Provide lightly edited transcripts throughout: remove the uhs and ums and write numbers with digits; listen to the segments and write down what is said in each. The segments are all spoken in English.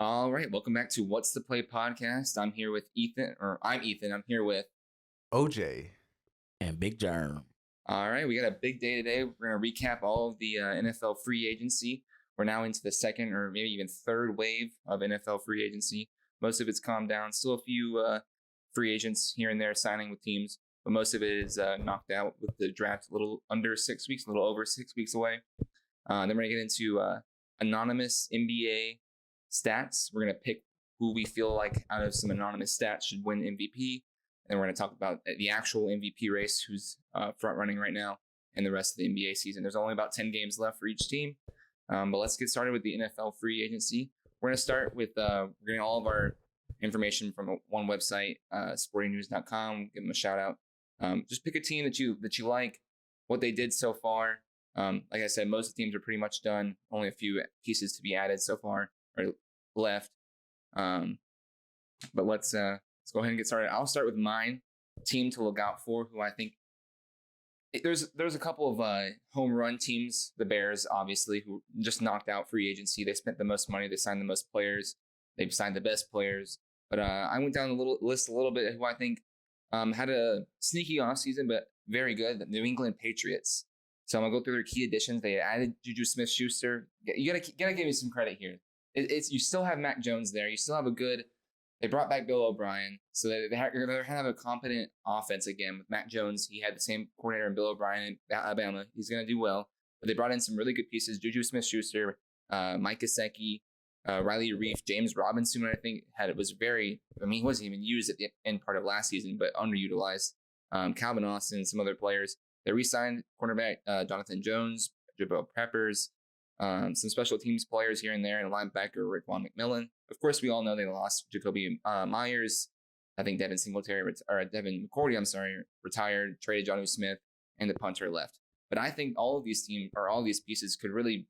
All right, welcome back to What's the Play podcast. I'm here with Ethan, or I'm Ethan. I'm here with OJ and Big Germ. All right, we got a big day today. We're going to recap all of the NFL free agency. We're now into the second or maybe even third wave of NFL free agency. Most of it's calmed down. Still a few free agents here and there signing with teams, but most of it is knocked out with the draft a little under 6 weeks, a little over 6 weeks away. Then we're going to get into anonymous NBA stats. We're going to pick who we feel like out of some anonymous stats should win MVP. And we're going to talk about the actual MVP race, who's front running right now, and the rest of the NBA season. There's only about 10 games left for each team. But let's get started with the NFL free agency. We're going to start with we're getting all of our information from one website, sportingnews.com. Give them a shout out. Just pick a team that you like, what they did so far. Like I said, most of the teams are pretty much done. Only a few pieces to be added so far or left. But let's go ahead and get started. I'll start with mine team to look out for, who I think there's a couple of home run teams. The Bears, obviously, who just knocked out free agency. They spent the most money. They signed the most players. They've signed the best players. But I went down the list a little bit who I think had a sneaky offseason, but very good. The New England Patriots. So I'm gonna go through their key additions. They added Juju Smith-Schuster. You gotta give me some credit here. You still have Mac Jones there. You still have a good. They brought back Bill O'Brien, so they're going to have a competent offense again with Mac Jones. He had the same coordinator in Bill O'Brien in Alabama. He's going to do well. But they brought in some really good pieces: Juju Smith-Schuster, Mike Gesicki, Riley Reif, James Robinson. I think he wasn't even used at the end part of last season, but underutilized. Calvin Austin, some other players. They re-signed cornerback Jonathan Jones, Jabril Peppers, some special teams players here and there, and linebacker Raekwon McMillan. Of course, we all know they lost Jacoby Myers. I think Devin McCourty, retired, traded Jonnu Smith, and the punter left. But I think all of these pieces could really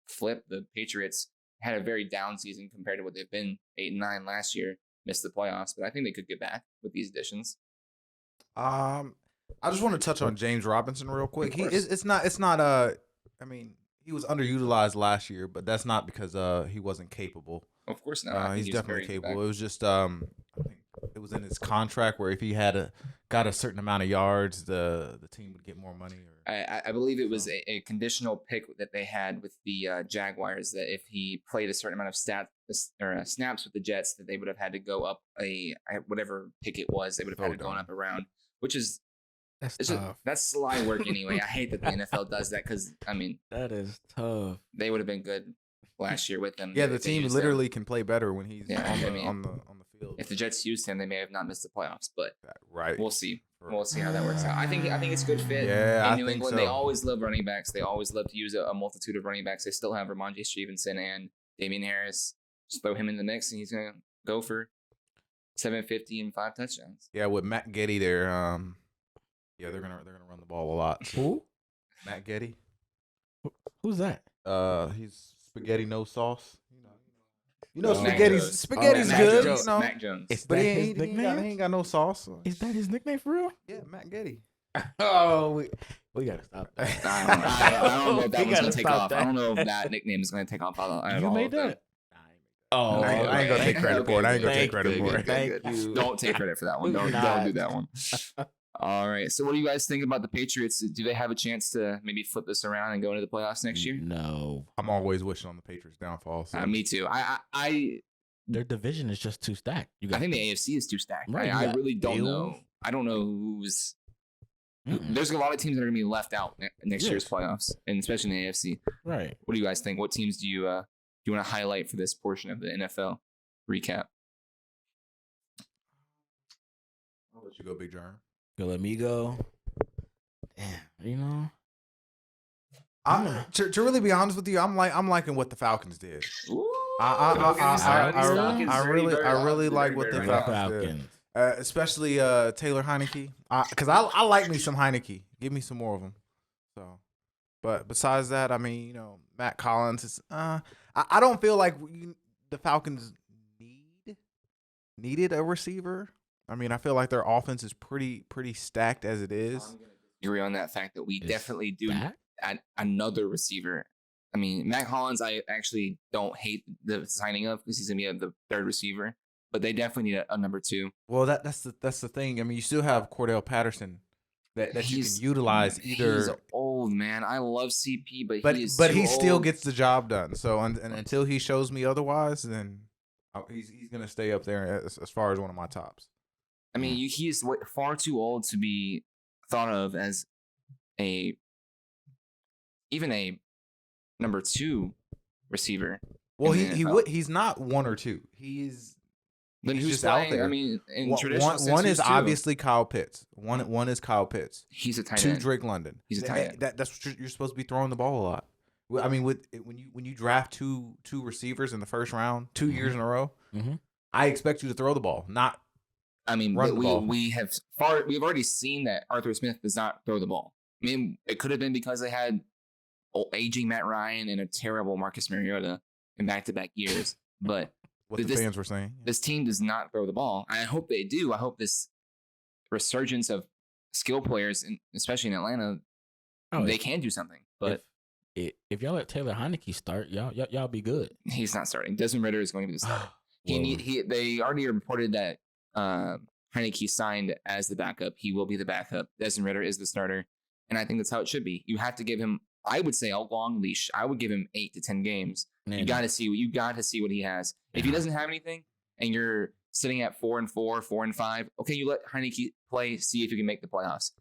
flip. The Patriots had a very down season compared to what they've been 8-9 last year, missed the playoffs, but I think they could get back with these additions. I just want to touch on James Robinson real quick. It's not he was underutilized last year, but that's not because he wasn't capable. Of course not. He's definitely capable. It was just I think it was in his contract where if he had got a certain amount of yards, the team would get more money. I believe it was a conditional pick that they had with the Jaguars, that if he played a certain amount of snaps with the Jets, that they would have had to go up whatever pick it was. They would have had to go up a round, which is that's sly work anyway. I hate that the NFL does that because that is tough. They would have been good last year with him. Yeah, the team literally can play better when he's on the field. If the Jets used him, they may have not missed the playoffs, but right, we'll see. We'll see how that works out. I think it's a good fit. In New England, they always love running backs. They always love to use a multitude of running backs. They still have Ramondre Stevenson and Damian Harris. Just throw him in the mix, and he's gonna go for 750 and 5 touchdowns. Yeah, with Matt Getty there, they're gonna run the ball a lot. Who? Matt Getty. Who's that? He's spaghetti no sauce. Spaghetti's good. Mac Jones. But he ain't got no sauce. Is that his nickname for real? Yeah, Matt Getty. Oh, we gotta stop that. I don't know if that one's gonna take off. I don't know if that nickname is gonna take off. You made that? Oh, I ain't gonna take credit for it. Thank you. Don't take credit for that one. Don't do that one. All right. So what do you guys think about the Patriots? Do they have a chance to maybe flip this around and go into the playoffs next year? No. I'm always wishing on the Patriots' downfall. So. Me too. Their division is just too stacked. I think the AFC is too stacked. Right? I really don't know. I don't know who's. There's a lot of teams that are going to be left out next year's playoffs, and especially in the AFC. Right. What do you guys think? What teams do you want to highlight for this portion of the NFL recap? I'll let you go, Big John. Go let me go. Damn, to really be honest with you, I'm liking what the Falcons did. Ooh, I really like what the Falcons did. Especially Taylor Heineke, because I like me some Heineke. Give me some more of them. So, but besides that, Matt Collins is. I don't feel like the Falcons needed a receiver. I feel like their offense is pretty stacked as it is. I'm gonna agree on that fact that we definitely do add another receiver I mean, Mac Hollins, I actually don't hate the signing of because he's gonna be the third receiver, but they definitely need a number 2. Well, that's the thing. I mean, you still have Cordell Patterson that you can utilize either. He's old, man. I love CP, but he is too he still old. gets the job done. So and until he shows me otherwise, then he's gonna stay up there as far as one of my tops. I mean, he's far too old to be thought of as even a number 2 receiver. Well, he's not 1 or 2. He's who's just playing, out there. I mean, in traditional sense, one is who's obviously Kyle Pitts. One is Kyle Pitts. He's a tight 2 end. Drake London. He's a tight end. That's what you're supposed to be throwing the ball a lot. I mean, when you draft two receivers in the first round 2 years in a row, I expect you to throw the ball, not. I mean, run the ball. we've already seen that Arthur Smith does not throw the ball. I mean, it could have been because they had aging Matt Ryan and a terrible Marcus Mariota in back-to-back years, but what the fans were saying. This team does not throw the ball. I hope they do. I hope this resurgence of skill players, especially in Atlanta, they can do something. But if y'all let Taylor Heineke start, y'all be good. He's not starting. Desmond Ridder is going to be the starter. They already reported that Heineke signed as the backup. He will be the backup. Desmond Ridder is the starter, and I think that's how it should be. You have to give him, I would say, a long leash. I would give him 8 to 10 games. You got to see what he has. If he doesn't have anything, and you're sitting at 4-4, 4-5, okay, you let Heineke play, see if you can make the playoffs,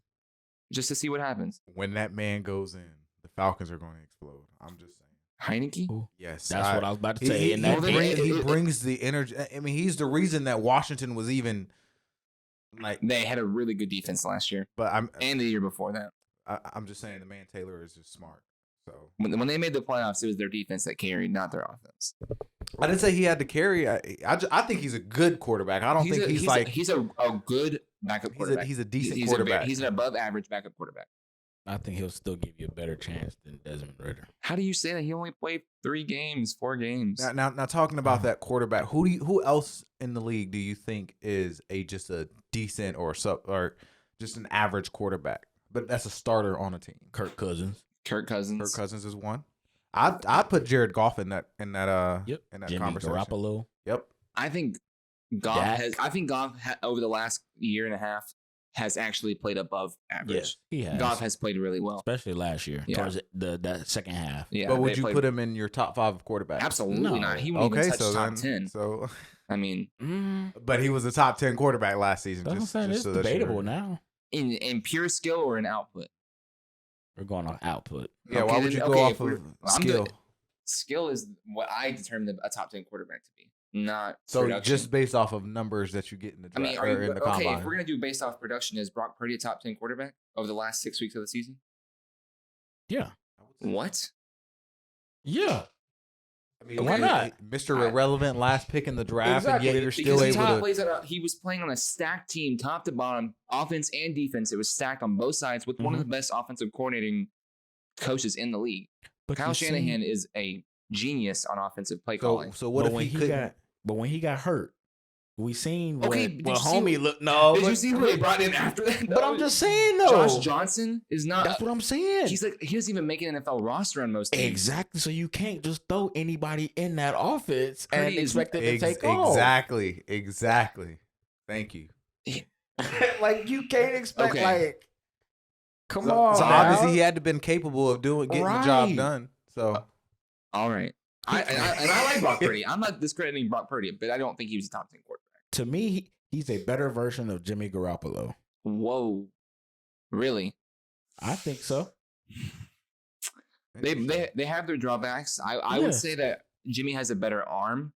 just to see what happens. When that man goes in, the Falcons are going to explode. I'm just saying. Heineke? Ooh, yes, that's what I was about to say. He brings the energy. I mean, he's the reason that Washington was even like they had a really good defense last year, and the year before that. I'm just saying the man Taylor is just smart. So when they made the playoffs, it was their defense that carried, not their offense. I didn't say he had to carry. I think he's a good quarterback. I don't think he's a good backup quarterback. He's a decent quarterback. He's an above average backup quarterback. I think he'll still give you a better chance than Desmond Ridder. How do you say that? He only played 4 games. Now talking about that quarterback, who else in the league do you think is just a decent or just an average quarterback, but that's a starter on a team? Kirk Cousins. Kirk Cousins is one. I put Jared Goff in that Jimmy conversation. Garoppolo. Yep. I think Goff over the last year and a half has actually played above average. Yes, he has. Goff has played really well, especially last year. Yeah. Towards that second half. Yeah, but would you put him in your top 5 quarterbacks? Absolutely not. He wouldn't even touch top 10. So I mean, but he was a top 10 quarterback last season. It's debatable now. In pure skill or in output? We're going on output. Yeah, why would you go off of skill? Skill is what I determine a top 10 quarterback to be, not so production. Just based off of numbers that you get in the draft in the combine. If we're gonna do based off production, is Brock Purdy a top 10 quarterback over the last 6 weeks of the season? Yeah. What? Yeah. I mean, why not? Mr. Irrelevant, last pick in the draft, and yet you're still able to. He was playing on a stacked team, top to bottom, offense and defense. It was stacked on both sides with one of the best offensive coordinating coaches in the league. But Kyle Shanahan is a genius on offensive play calling. So what if when he got hurt? We seen homie look. No, did you see who they brought in after that? But I'm just saying though, Josh Johnson is not. That's what I'm saying. He doesn't even make an NFL roster on most teams. Exactly. So you can't just throw anybody in that offense and expect it to take off. Exactly. Thank you. Like you can't expect come on. So obviously he had to been capable of getting the job done. So all right. I like Brock Purdy. I'm not discrediting Brock Purdy, but I don't think he was a top 10 quarterback. To me, he's a better version of Jimmy Garoppolo. Whoa. Really? I think so. They have their drawbacks. I would say that Jimmy has a better arm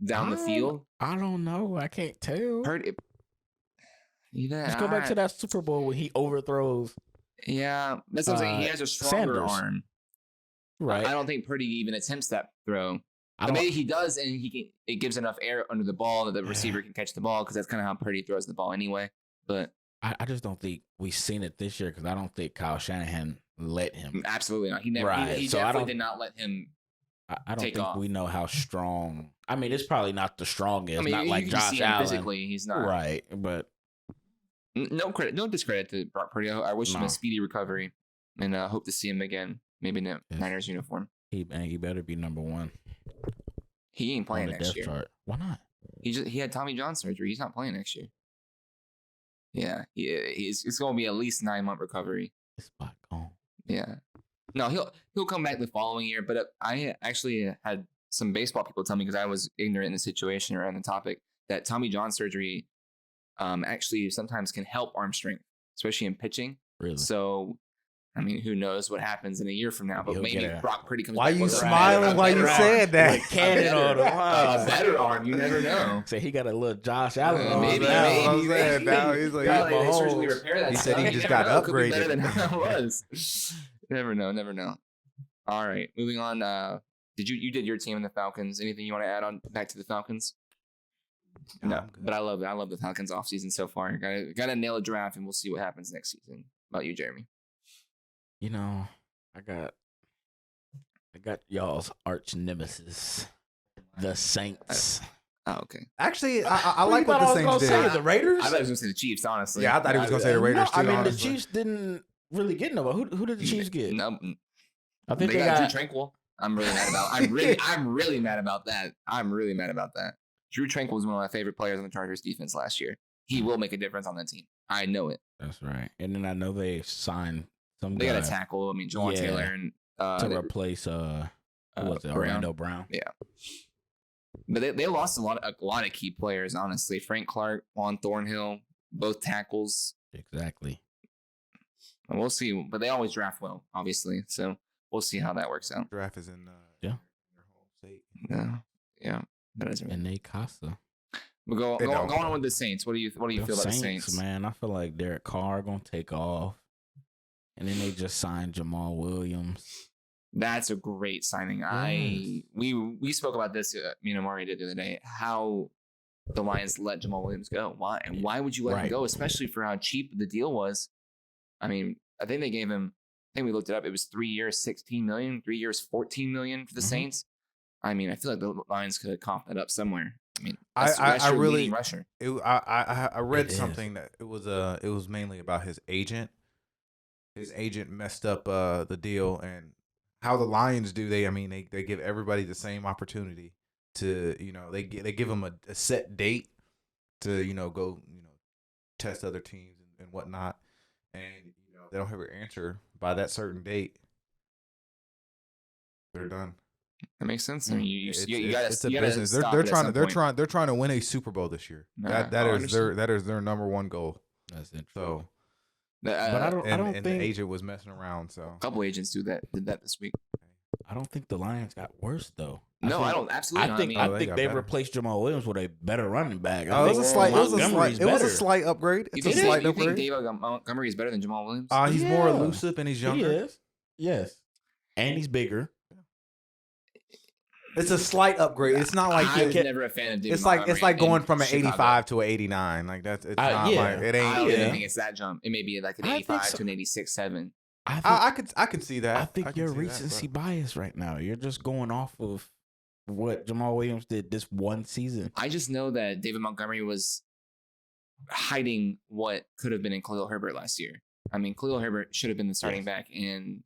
down the field. I don't know. I can't tell. Let's go back to that Super Bowl when he overthrows. Yeah, that's what I'm saying. He has a stronger arm. Right. I don't think Purdy even attempts that throw. Maybe he does, and it gives enough air under the ball that the receiver can catch the ball, because that's kind of how Purdy throws the ball anyway. But I just don't think we've seen it this year, because I don't think Kyle Shanahan let him. Absolutely not. He never. Right. He definitely did not let him. I don't think we know how strong. I mean, it's probably not the strongest. I mean, not like Josh Allen. Physically, he's not. Right, but no discredit to Brock Purdy. I wish him a speedy recovery, and hope to see him again. Maybe in a Niners uniform. He better be number one. He ain't playing on the next depth year. chart. Why not? He had Tommy John surgery. He's not playing next year. Yeah, it's going to be at least 9-month recovery. It's spot gone. Yeah. No, he'll come back the following year. But I actually had some baseball people tell me, because I was ignorant in the situation around the topic, that Tommy John surgery actually sometimes can help arm strength, especially in pitching. Really? So, I mean, who knows what happens in a year from now? But maybe Brock Purdy comes back. Why you smiling while you said that? Like cannon on the a better arm. You never know. So he got a little Josh Allen. Maybe. Now he's like, they surgically repair that. He said he just got upgraded. Could be better than upgraded. how it was. Never know. All right, moving on. You did your team in the Falcons? Anything you want to add on back to the Falcons? No, but I love the Falcons offseason so far. Gotta nail a draft, and we'll see what happens next season. How about you, Jeremy? You know, I got y'all's arch nemesis, the Saints. Oh, okay. Actually, I like what the Saints did. The Raiders? I thought he was going to say the Chiefs, honestly. Yeah, I thought he was going to say the Raiders too. I mean, honestly. the Chiefs didn't really get nobody. Who did the Chiefs get? No, I think they got Drew Tranquil. I'm really mad about. I'm really mad about that. Drew Tranquil was one of my favorite players on the Chargers defense last year. He will make a difference on that team. I know it. That's right. And then I know they signed some. They got a tackle. I mean, Jawan Taylor and to replace Orlando Brown. Yeah. But they lost a lot of key players, honestly. Frank Clark, Juan Thornhill, both tackles. Exactly. And we'll see. But they always draft well, obviously. So we'll see how that works out. Draft is in your home state. Yeah. That is right. And they Casa. But going on with the Saints. What do you feel about the Saints? Man, I feel like Derek Carr gonna take off. And then they just signed Jamal Williams. That's a great signing. Yes. We spoke about this, me and Amari did the other day, how the Lions let Jamal Williams go. Why? And why would you let him go, especially for how cheap the deal was? I mean, I think they gave him, we looked it up, it was 3 years, $16 million, 3 years, $14 million for the Saints. I mean, I feel like the Lions could have coughed that up somewhere. I mean, that's your leading rusher. I read something that it was mainly about his agent. His agent messed up the deal, and how the Lions do, they give everybody the same opportunity to, they give them a set date to, go, test other teams and whatnot. And, they don't have an answer by that certain date. They're done. That makes sense. I mean, it's a business. They're trying to win a Super Bowl this year. That is their number one goal. That's interesting. So, but I don't think the agent was messing around. So a couple agents did that this week. I don't think the Lions got worse though. I don't. Absolutely. I think they replaced Jamal Williams with a better running back. It was a slight upgrade. It's a slight upgrade. You think David Montgomery is better than Jamal Williams? He's more elusive and he's younger. He is. Yes, and he's bigger. It's a slight upgrade. It's not like I was never a fan of David Montgomery. It's like going from an 85 to an 89. Like that's it's not like it ain't. I don't think it's that jump. It may be like an 85 to an 86-7. I could see that. I think you're recency bias right now. You're just going off of what Jamal Williams did this one season. I just know that David Montgomery was hiding what could have been in Khalil Herbert last year. I mean, Khalil Herbert should have been the starting back, and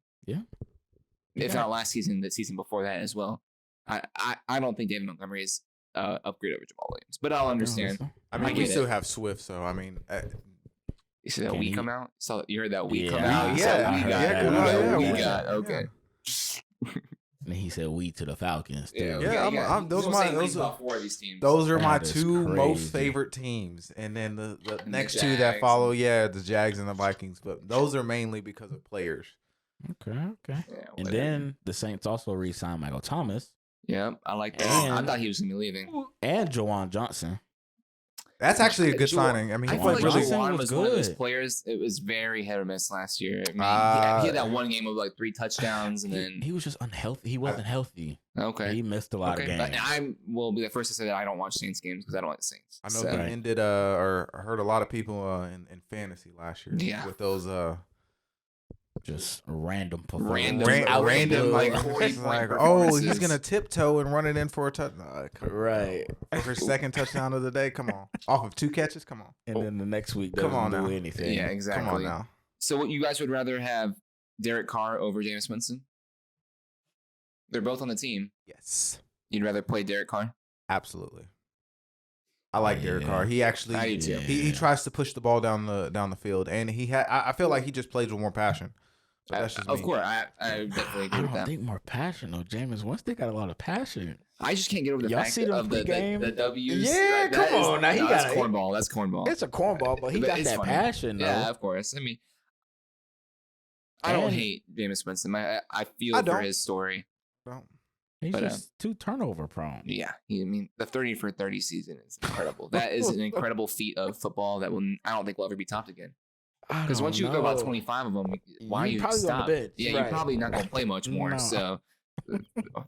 if not last season, the season before that as well. I don't think David Montgomery is upgrade over Jamal Williams, but I'll understand. I mean, we still have Swift, so I mean. You see that week come out? So you heard that week come out? We got okay. And he said we to the Falcons. Those are my two most favorite teams, and then the next two that follow, the Jags and the Vikings. But those are mainly because of players. Okay. Yeah, and then the Saints also re-signed Michael Thomas. Yeah, I like that. I thought he was going to be leaving. And Juwan Johnson. That's actually a good signing. I mean, I feel like Juwan was one of those players. It was very hit or miss last year. I mean, he had that one game of like 3 touchdowns, and then he was just unhealthy. He wasn't healthy. Okay, he missed a lot of games. But I will be the first to say that I don't watch Saints games because I don't like the Saints. I know they ended or heard a lot of people in fantasy last year. With those just random performance. Random like 40-point performances. He's gonna tiptoe and run it in for a touchdown. Right. For his second touchdown of the day. Come on. Off of 2 catches. Come on. And then the next week doesn't do anything. Yeah, exactly. Come on now. So what you guys would rather have Derek Carr over Jameis Winston? They're both on the team. Yes. You'd rather play Derek Carr? Absolutely. I like Derek Carr. He actually I do too. He tries to push the ball down the field, and I feel like he just plays with more passion. But that's just of me. course, I definitely agree with that. I don't think more passion though. Jameis Winston got a lot of passion. I just can't get over the Y'all fact see them of the W's. Yeah, come on. Now he got that's cornball. That's cornball. It's a cornball, but he got that funny. passion though. Yeah, of course. I mean, I don't hate Jameis Winston. I feel for his story. He's just too turnover prone. Yeah, I mean, the 30 for 30 season is incredible. That is an incredible feat of football that I don't think will ever be topped again. Because once you go about 25 of them, why you stop? Yeah, you're probably not going to play much more. No. So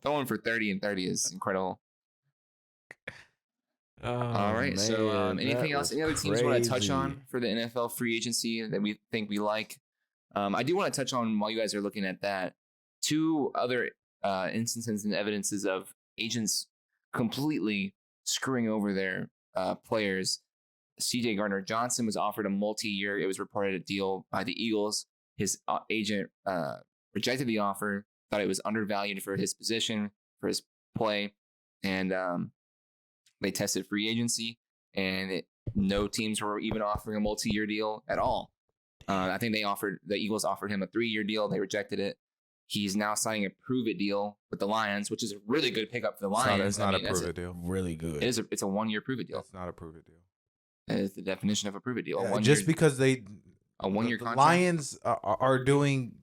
throwing for 30 and 30 is incredible. All right. Man, so anything else? Any other teams you want to touch on for the NFL free agency that we think we like? I do want to touch on, while you guys are looking at that, 2 other instances and evidences of agents completely screwing over their players. C.J. Gardner-Johnson was offered a multi-year, it was reported, a deal by the Eagles. His agent rejected the offer, thought it was undervalued for his position, for his play, and they tested free agency, and no teams were even offering a multi-year deal at all. I think the Eagles offered him a 3-year deal. They rejected it. He's now signing a prove-it deal with the Lions, which is a really good pickup for the Lions. It's not a prove-it deal. Really good. It's a 1-year prove-it deal. It's not a prove-it deal. That is the definition of a prove-it deal. Yeah, just because a 1-year contract. Lions are doing,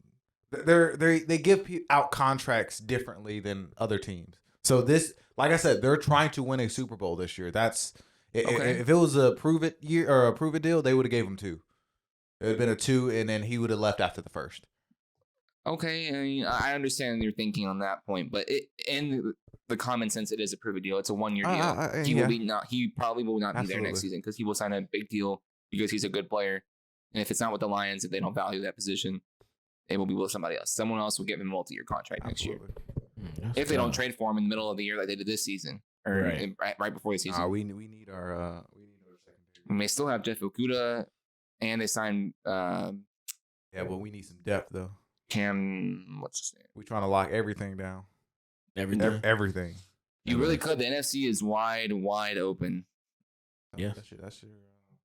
they give out contracts differently than other teams. So this, like I said, they're trying to win a Super Bowl this year. That's okay. If it was a prove-it year or a prove-it deal, they would have gave him 2. It would have been a 2, and then he would have left after the first. Okay, I understand your thinking on that point, but in the common sense, it is a prove-it deal. It's a 1-year deal. He probably will not be there next season because he will sign a big deal because he's a good player. And if it's not with the Lions, if they don't value that position, it will be with somebody else. Someone else will give him a multi-year contract next year. If they don't trade for him in the middle of the year like they did this season or right before the season. We need our secondary. And they still have Jeff Okudah, and they signed. But we need some depth though. Cam, what's his name? We're trying to lock everything down. Everything. You really could. The NFC is wide open. Yeah, that's your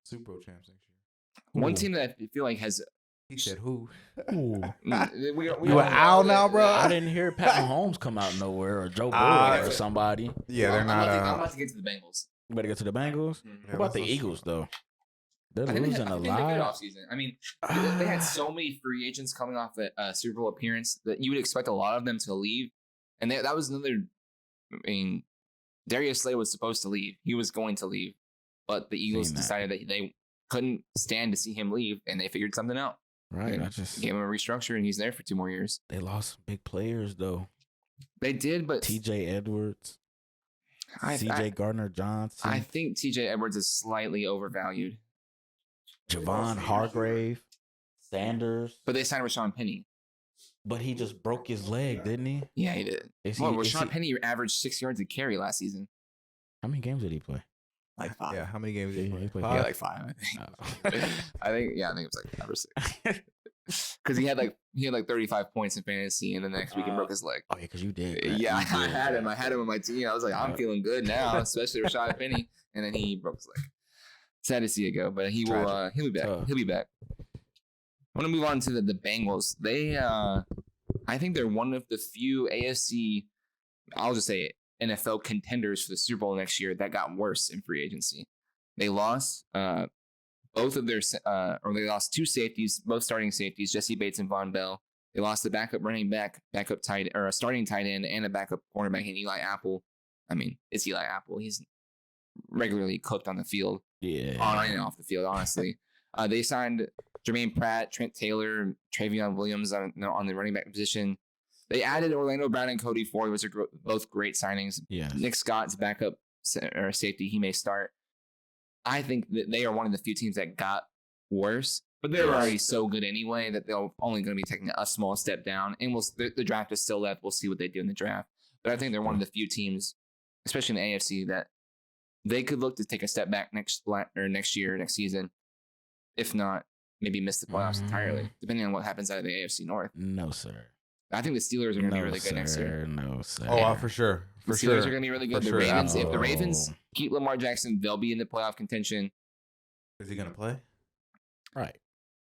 Super Bowl champs next year. One team that I feel like has. He said who? You an owl now, bro? I didn't hear Pat Mahomes come out nowhere or Joe Burrow or somebody. Yeah, they're not. I'm about to get to the Bengals. You better get to the Bengals. What about the Eagles though? They're losing a lot. They had a good offseason. I mean, they had so many free agents coming off the Super Bowl appearance that you would expect a lot of them to leave. And that was another. I mean, Darius Slay was supposed to leave. He was going to leave, but the Eagles decided that they couldn't stand to see him leave, and they figured something out. Right. I just gave him a restructure, and he's there for 2 more years. They lost some big players though. They did, but T.J. Edwards, C.J. Gardner-Johnson. I think T.J. Edwards is slightly overvalued. Javon Hargrave, Sanders. But they signed Rashawn Penny. But he just broke his leg, didn't he? Yeah, he did. Rashawn Penny averaged 6 yards a carry last season. How many games did he play? Like 5. Yeah, how many games did he play? Yeah, like 5, I think. I think it was like 5 or 6. Because he had like 35 points in fantasy, and then the next week he broke his leg. Oh yeah, because you did. Yeah, I had him on my team. I was like, I'm feeling good now, especially Rashawn Penny, and then he broke his leg. Sad to see it go, but he'll be back. He'll be back. I want to move on to the Bengals. They, I think they're one of the few AFC, I'll just say NFL contenders for the Super Bowl next year that got worse in free agency. They lost both of their, they lost 2 safeties, both starting safeties, Jesse Bates and Von Bell. They lost the backup running back, a starting tight end, and a backup cornerback in Eli Apple. I mean, it's Eli Apple. He's regularly cooked on the field. Yeah. On and off the field, honestly. They signed Jermaine Pratt, Trent Taylor, Travion Williams on the running back position. They added Orlando Brown and Cody Ford, which are both great signings. Yeah. Nick Scott's backup or safety, he may start. I think that they are one of the few teams that got worse, but they're already so good anyway that they're only going to be taking a small step down. And the draft is still left. We'll see what they do in the draft. But I think they're one of the few teams, especially in the AFC, that they could look to take a step back next season. If not, maybe miss the playoffs entirely, depending on what happens out of the AFC North. No, sir. I think the Steelers are going to be really good next year. No, sir. Oh, for sure. The Steelers are going to be really good. The Ravens, if the Oh. Ravens keep Lamar Jackson, they'll be in the playoff contention. Is he going to play? Right.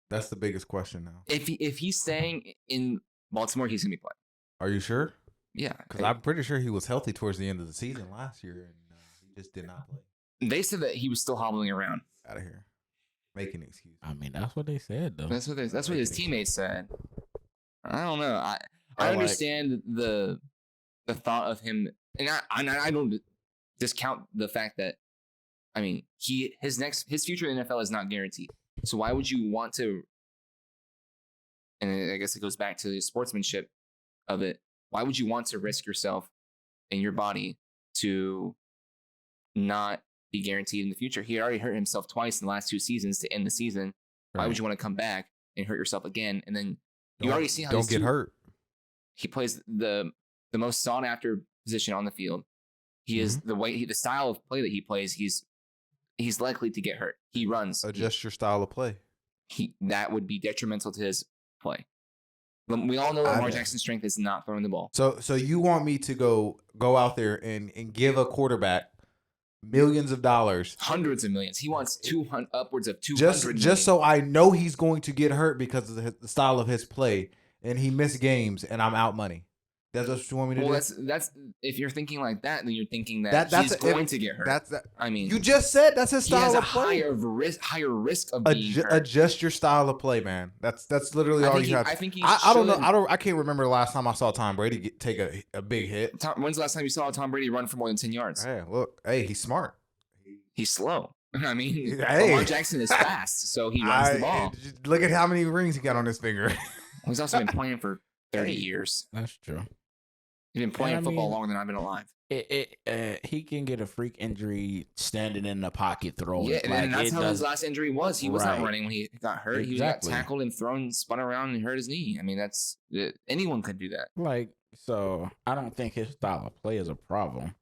That's the biggest question now. If he's staying in Baltimore, he's going to be playing. Are you sure? Yeah. Because I'm pretty sure he was healthy towards the end of the season last year, and he just did not play. They said that he was still hobbling around. Out of here. Making an excuse. I mean, that's what they said, though. That's what his teammates said. I don't know. I understand the thought of him, and I don't discount the fact that, I mean, his future in the NFL is not guaranteed. So why would you want to? And I guess it goes back to the sportsmanship of it. Why would you want to risk yourself and your body to not be guaranteed in the future? He already hurt himself twice in the last 2 seasons to end the season. Right. Why would you want to come back and hurt yourself again? And then you already see how don't get hurt. He plays the most sought after position on the field. He is the style of play that he plays. He's likely to get hurt. He runs. Adjust your style of play. That would be detrimental to his play. We all know that Lamar Jackson's strength is not throwing the ball. So you want me to go out there and give a quarterback millions of dollars, hundreds of millions. He wants upwards of 200 just so I know he's going to get hurt because of the style of his play, and he missed games, and I'm out money. That's what you want me to do? Well, that's if you're thinking like that, then you're thinking that he's going to get hurt. I mean, you just said that's his style of play. He has a higher risk of being hurt. Adjust your style of play, man. That's literally all you have. I think I don't know. I can't remember the last time I saw Tom Brady take a big hit. When's the last time you saw Tom Brady run for more than 10 yards? Hey, look. Hey, he's smart. He's slow. I mean, Lamar Jackson is fast, so he runs the ball. Look at how many rings he got on his finger. He's also been playing for 30 years. That's true. He's been playing football longer than I've been alive. He can get a freak injury standing in the pocket throwing. Yeah, and that's how his last injury was. He was not running when he got hurt. Exactly. He got tackled and thrown, spun around, and hurt his knee. I mean, anyone could do that. So I don't think his style of play is a problem.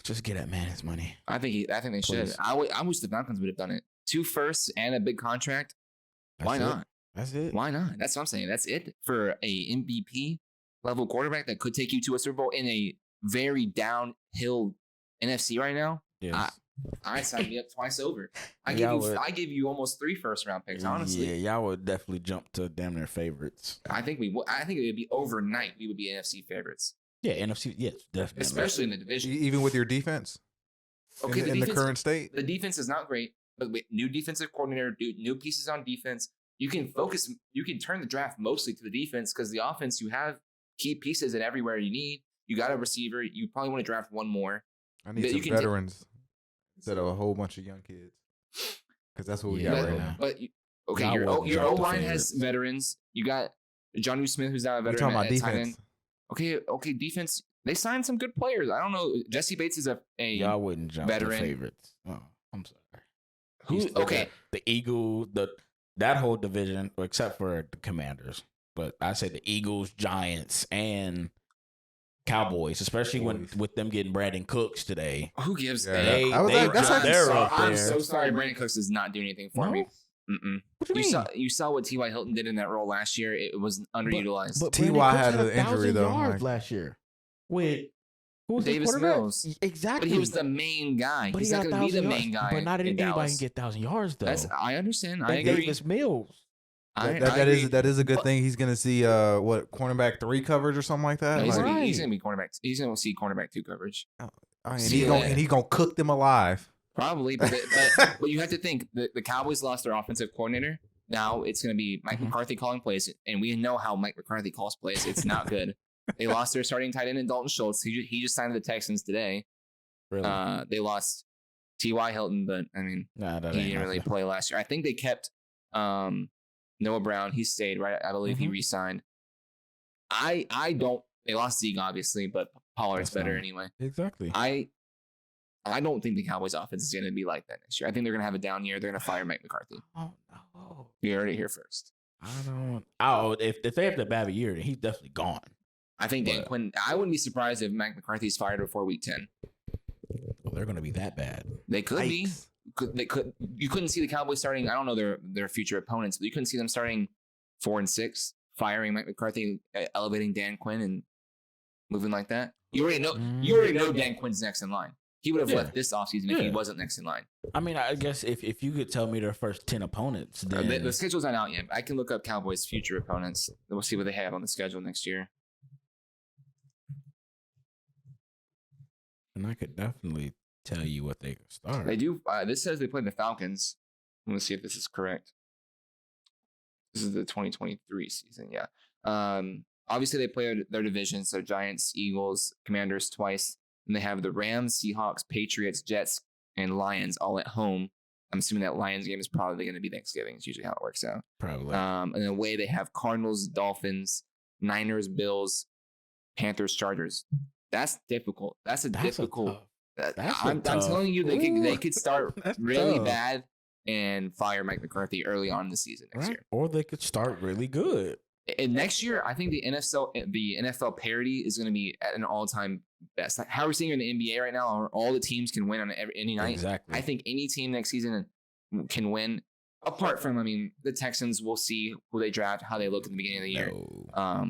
Just get that man his money. I think they should. I wish the Falcons would have done it. 2 firsts and a big contract. Why not? That's it. Why not? That's what I'm saying. That's it for a MVP level quarterback that could take you to a Super Bowl in a very downhill NFC right now. Yes. I signed me up twice over. I gave you almost 3 first-round picks. Honestly, yeah, y'all would definitely jump to damn near favorites. I think it would be overnight. We would be NFC favorites. Yeah, NFC. Yes, definitely. Especially in the division, even with your defense. Okay, in the current state, the defense is not great. But with new defensive coordinator, new pieces on defense, you can focus. You can turn the draft mostly to the defense because the offense, you have key pieces and everywhere you need. You got a receiver. You probably want to draft one more. I need some veterans instead of a whole bunch of young kids because that's what we got right now. But your O-line has veterans. You got Jonnu Smith, who's not a veteran. We're talking about defense. Okay, defense. They signed some good players. I don't know. Jesse Bates is a y'all wouldn't jump veteran. To favorites. Oh, I'm sorry. The Eagles, that whole division, except for the Commanders. But I said the Eagles, Giants, and Cowboys, especially with them getting Brandon Cooks today. Who gives? I'm so sorry. Brandon Cooks does not do anything for me. Mm-mm. What do you mean? You saw what T.Y. Hilton did in that role last year. It was underutilized. But T.Y. had an injury though last year with Davis Mills. Exactly. But he was the main guy. He's not going to be the main guy. But not anybody can get 1,000 yards though. I understand. I agree. Davis Mills. That is a good thing. He's gonna see cornerback 3 coverage or something like that. No, he's gonna be cornerback. He's gonna see cornerback 2 coverage. And he's gonna cook them alive. Probably, but you have to think the Cowboys lost their offensive coordinator. Now it's gonna be Mike McCarthy calling plays, and we know how Mike McCarthy calls plays. It's not good. They lost their starting tight end in Dalton Schultz. He just signed to the Texans today. Really? They lost T.Y. Hilton, but I mean, he didn't really play last year. I think they kept Noah Brown. He stayed, right? I believe he re-signed. I don't. They lost Zeke, obviously, but Pollard's better anyway. Exactly. I don't think the Cowboys' offense is going to be like that next year. I think they're going to have a down year. They're going to fire Mike McCarthy. Oh no! You heard it here first. I don't. Oh, if they have to bad a year, then he's definitely gone. I think Dan Quinn. I wouldn't be surprised if Mike McCarthy's fired before week 10. Well, they're going to be that bad. They could be. They could. You couldn't see the Cowboys starting. I don't know their future opponents, but you couldn't see them starting 4-6, firing Mike McCarthy, elevating Dan Quinn, and moving like that. You already know Dan Quinn's next in line. He would have left this offseason if he wasn't next in line. I mean, I guess if you could tell me their first 10 opponents, then the schedule's not out yet. I can look up Cowboys' future opponents. We'll see what they have on the schedule next year. And I could definitely tell you what they could start. They do. This says they played the Falcons. I'm going to see if this is correct. This is the 2023 season. Yeah. Obviously, they play their division. So Giants, Eagles, Commanders twice. And they have the Rams, Seahawks, Patriots, Jets, and Lions all at home. I'm assuming that Lions game is probably going to be Thanksgiving. It's usually how it works out. Probably. And then away, they have Cardinals, Dolphins, Niners, Bills, Panthers, Chargers. That's difficult. That's difficult. I'm telling you, they could start really bad and fire Mike McCarthy early on in the season next year. Or they could start really good. And next year, I think the NFL parity is going to be at an all-time best. Like how we're seeing in the NBA right now, where all the teams can win on any night. Exactly. I think any team next season can win. Apart from, the Texans, we'll see who they draft, how they look at the beginning of the year. I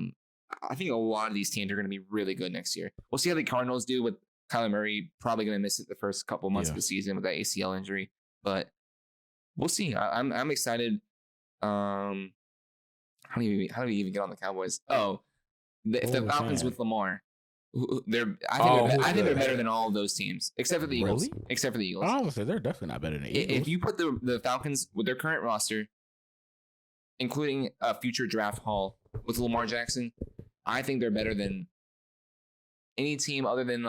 think a lot of these teams are going to be really good next year. We'll see how the Cardinals do with Kyler Murray. Probably going to miss it the first couple months of the season with that ACL injury, but we'll see. I'm excited. How do we even get on the Cowboys? If the Falcons with Lamar, I think they're better than all of those teams except for the Eagles. Except for the Eagles, I would say they're definitely not better than the Eagles. If you put the Falcons with their current roster, including a future draft haul with Lamar Jackson, I think they're better than any team other than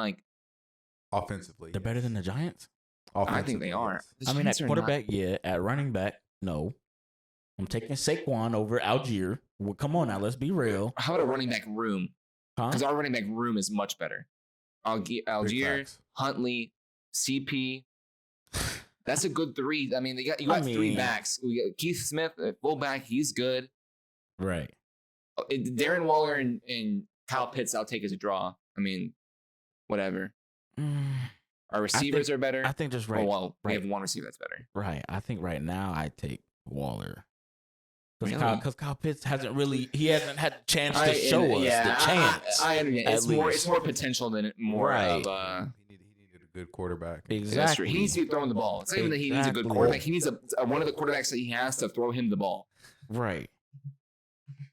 offensively. They're better than the Giants. I think they are. At quarterback, At running back, no. I'm taking Saquon over Algier. Well, come on now, let's be real. How about a running back room? Because our running back room is much better. Algier, Huntley, CP. That's a good three. You got three backs. We got Keith Smith, fullback. He's good. Right. Darren Waller and Kyle Pitts, I'll take as a draw. Whatever. Our receivers are better. I think just we have one receiver that's better. Right. I think right now I take Waller. Because Kyle Pitts hasn't had a chance to show us the chance. I understand. It's more potential than more of he needed a good quarterback. Exactly. He needs to be throwing the ball. It's not even that he needs a good quarterback. He needs one of the quarterbacks that he has to throw him the ball. Right.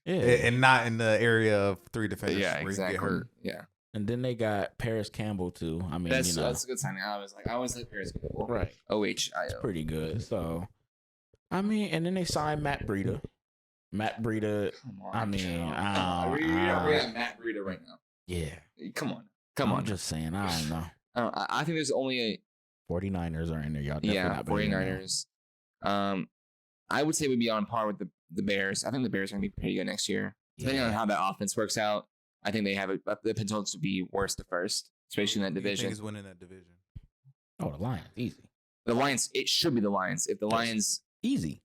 Yeah. And not in the area of three defenders. Yeah, exactly. Get hurt. Yeah. And then they got Paris Campbell too. That's a good signing. I always like Paris Campbell. Right. OHIO. It's pretty good. So, and then they signed Matt Breida. Matt Breida. We're at Matt Breida right now. Yeah. Come on. I'm just saying. I don't know. I think there's only 49ers are in there. Y'all. 49ers. I would say we'd be on par with the Bears. I think the Bears are going to be pretty good next year. Depending on how that offense works out, I think they have the potential to be worse the first, especially in that division. Who's winning that division? Oh, the Lions. Easy. The Lions. It should be the Lions. If the Lions easy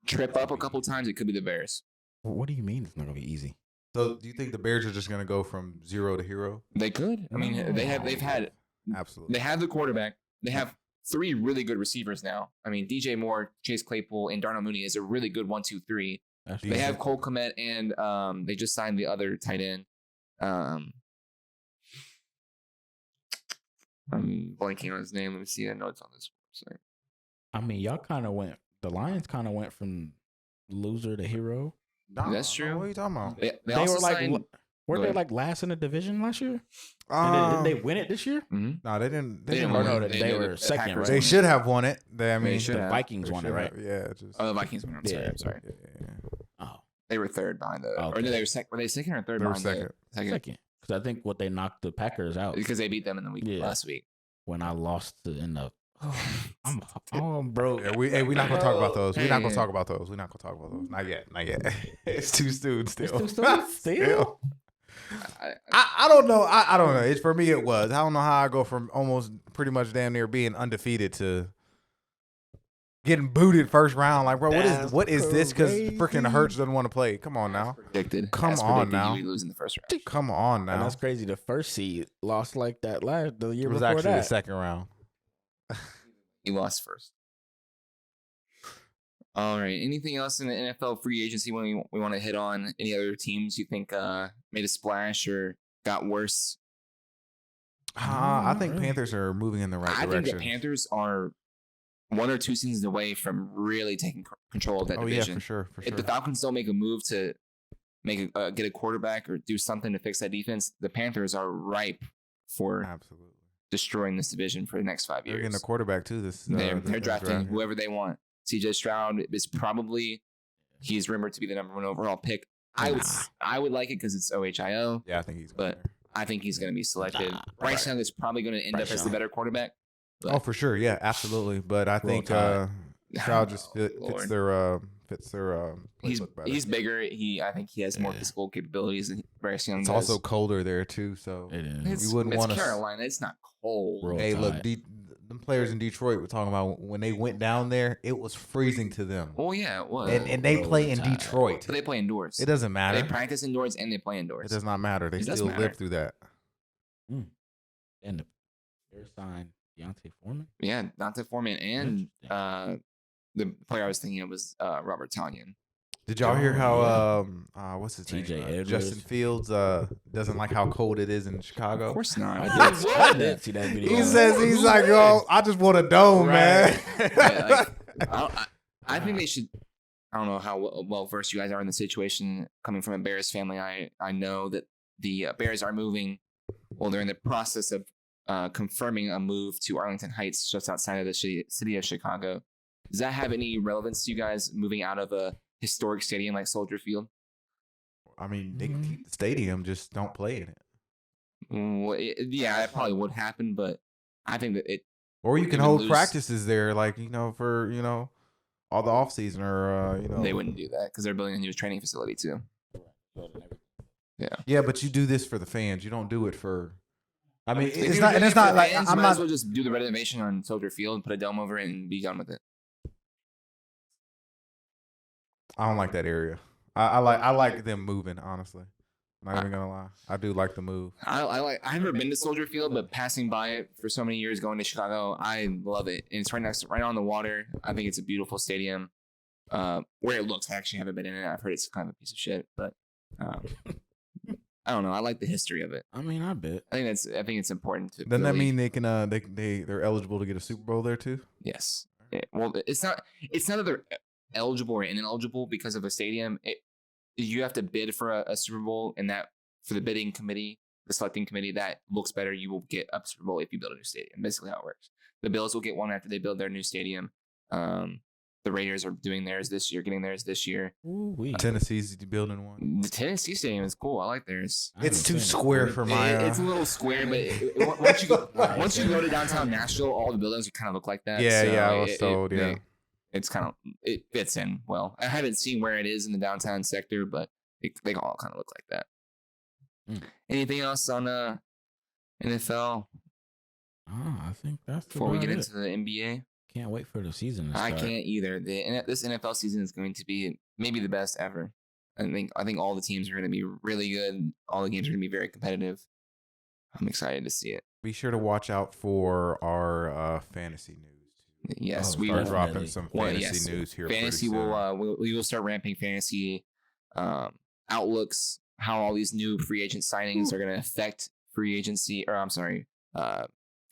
trip up a couple times, it could be the Bears. Well, what do you mean it's not going to be easy? So do you think the Bears are just going to go from 0 to hero? They could. They've had absolutely. They have the quarterback. They have 3 really good receivers now. DJ Moore, Chase Claypool, and Darnell Mooney is a really good 1-2-3. They have Cole Kmet and they just signed the other tight end. I'm blanking on his name. Let me see. I know it's on this website. The Lions kind of went from loser to hero. Nah, that's true. What are you talking about? They also signed. Were they last in the division last year? Did they win it this year? Mm-hmm. No, they didn't. They were second. Right? They should have won it. The Vikings won it, right? Yeah. The Vikings won it. I'm sorry. Yeah. Oh, they were third behind the. Okay. Or they were second. Were they second or third? They were second. Second. Because I think they knocked the Packers out because they beat them in the week last week. When I lost in the. I'm broke. Yeah, we're not gonna talk about those. We're not gonna talk about those. Not yet. It's too soon still. Still. I don't know. I don't know. For me, it was. I don't know how I go from almost pretty much damn near being undefeated to getting booted first round. Like, bro, what is this? Because freaking Hurts doesn't want to play. Come on now. Predicted. Come on now. You lose in the first round. Come on now. And that's crazy. The first seed lost like that the year before that. It was actually the second round. He lost first. All right. Anything else in the NFL free agency we want to hit on? Any other teams you think made a splash or got worse? I think Panthers are moving in the right direction. I think the Panthers are 1 or 2 seasons away from really taking control of that division. Yeah, for sure. If the Falcons don't make a move to get a quarterback or do something to fix that defense, the Panthers are ripe for destroying this division for the next 5 years. They're getting a quarterback too. They're drafting whoever they want. CJ Stroud is he's rumored to be the number 1 overall pick. I would like it because it's OHIO. Yeah, I think he's. But I think he's going to be selected. Bryce Young is probably going to end up as the better quarterback. But, for sure, yeah, absolutely. But I think Stroud just fits their playbook better. He's bigger. I think he has more physical capabilities than Bryce Young. It's also colder there too, so it is. You wouldn't want Carolina. It's not cold. Hey, look, the players in Detroit were talking about when they went down there, it was freezing to them. Oh yeah, it was. And they play in Detroit. But they play indoors. It doesn't matter. They practice indoors and they play indoors. It does not matter. They still live through that. And they're signed Deontay Foreman. Yeah, Deontay Foreman and the player I was thinking of was Robert Tonyan. Did y'all hear how what's his name? TJ Justin Fields doesn't like how cold it is in Chicago? Of course not. I did see that video. He says he's like, oh, I just want a dome, man. Yeah, I think they should. I don't know how well versed you guys are in the situation. Coming from a Bears family, I know that the Bears are moving. Well, they're in the process of confirming a move to Arlington Heights, just outside of the city of Chicago. Does that have any relevance to you guys moving out of a historic stadium like Soldier Field? I mean, they can keep the stadium, just don't play in it. Well, that probably would happen, but I think that it. Or you can hold practices there, like for all the off season, or They wouldn't do that because they're building a new training facility too. Yeah, but you do this for the fans. You don't do it for. I mean, it's not like I'm not. As well just do the renovation on Soldier Field and put a dome over it and be done with it. I don't like that area. I like them moving. Honestly, I'm not even gonna lie. I do like the move. I've never been to Soldier Field, but passing by it for so many years, going to Chicago, I love it. And it's right on the water. I think it's a beautiful stadium. Where it looks, I actually haven't been in it. I've heard it's kind of a piece of shit, but I don't know. I like the history of it. I mean, I bet. I think it's important to. Doesn't that mean they can they're eligible to get a Super Bowl there too? Yes. Well, it's not that they're eligible or ineligible because of a stadium. You have to bid for a Super Bowl, and that for the bidding committee, the selecting committee, that looks better. You will get a Super Bowl if you build a new stadium. Basically, how it works. The Bills will get one after they build their new stadium. The Raiders are doing theirs this year, getting theirs this year. Tennessee's building one. The Tennessee stadium is cool. I like theirs. It's too square for my. It's a little square, but once you go to downtown Nashville, all the buildings kind of look like that. Yeah, I was told. It's kind of it fits in well. I haven't seen where it is in the downtown sector, but they all kind of look like that. Anything else on NFL? I think that's before we get into the NBA. Can't wait for the season to start. I can't either. This NFL season is going to be maybe the best ever. I think all the teams are going to be really good. All the games are going to be very competitive. I'm excited to see it. Be sure to watch out for our fantasy news. Yes, we are dropping some fantasy news here. Fantasy we will start ramping fantasy outlooks. How all these new free agent signings are going to affect free agency,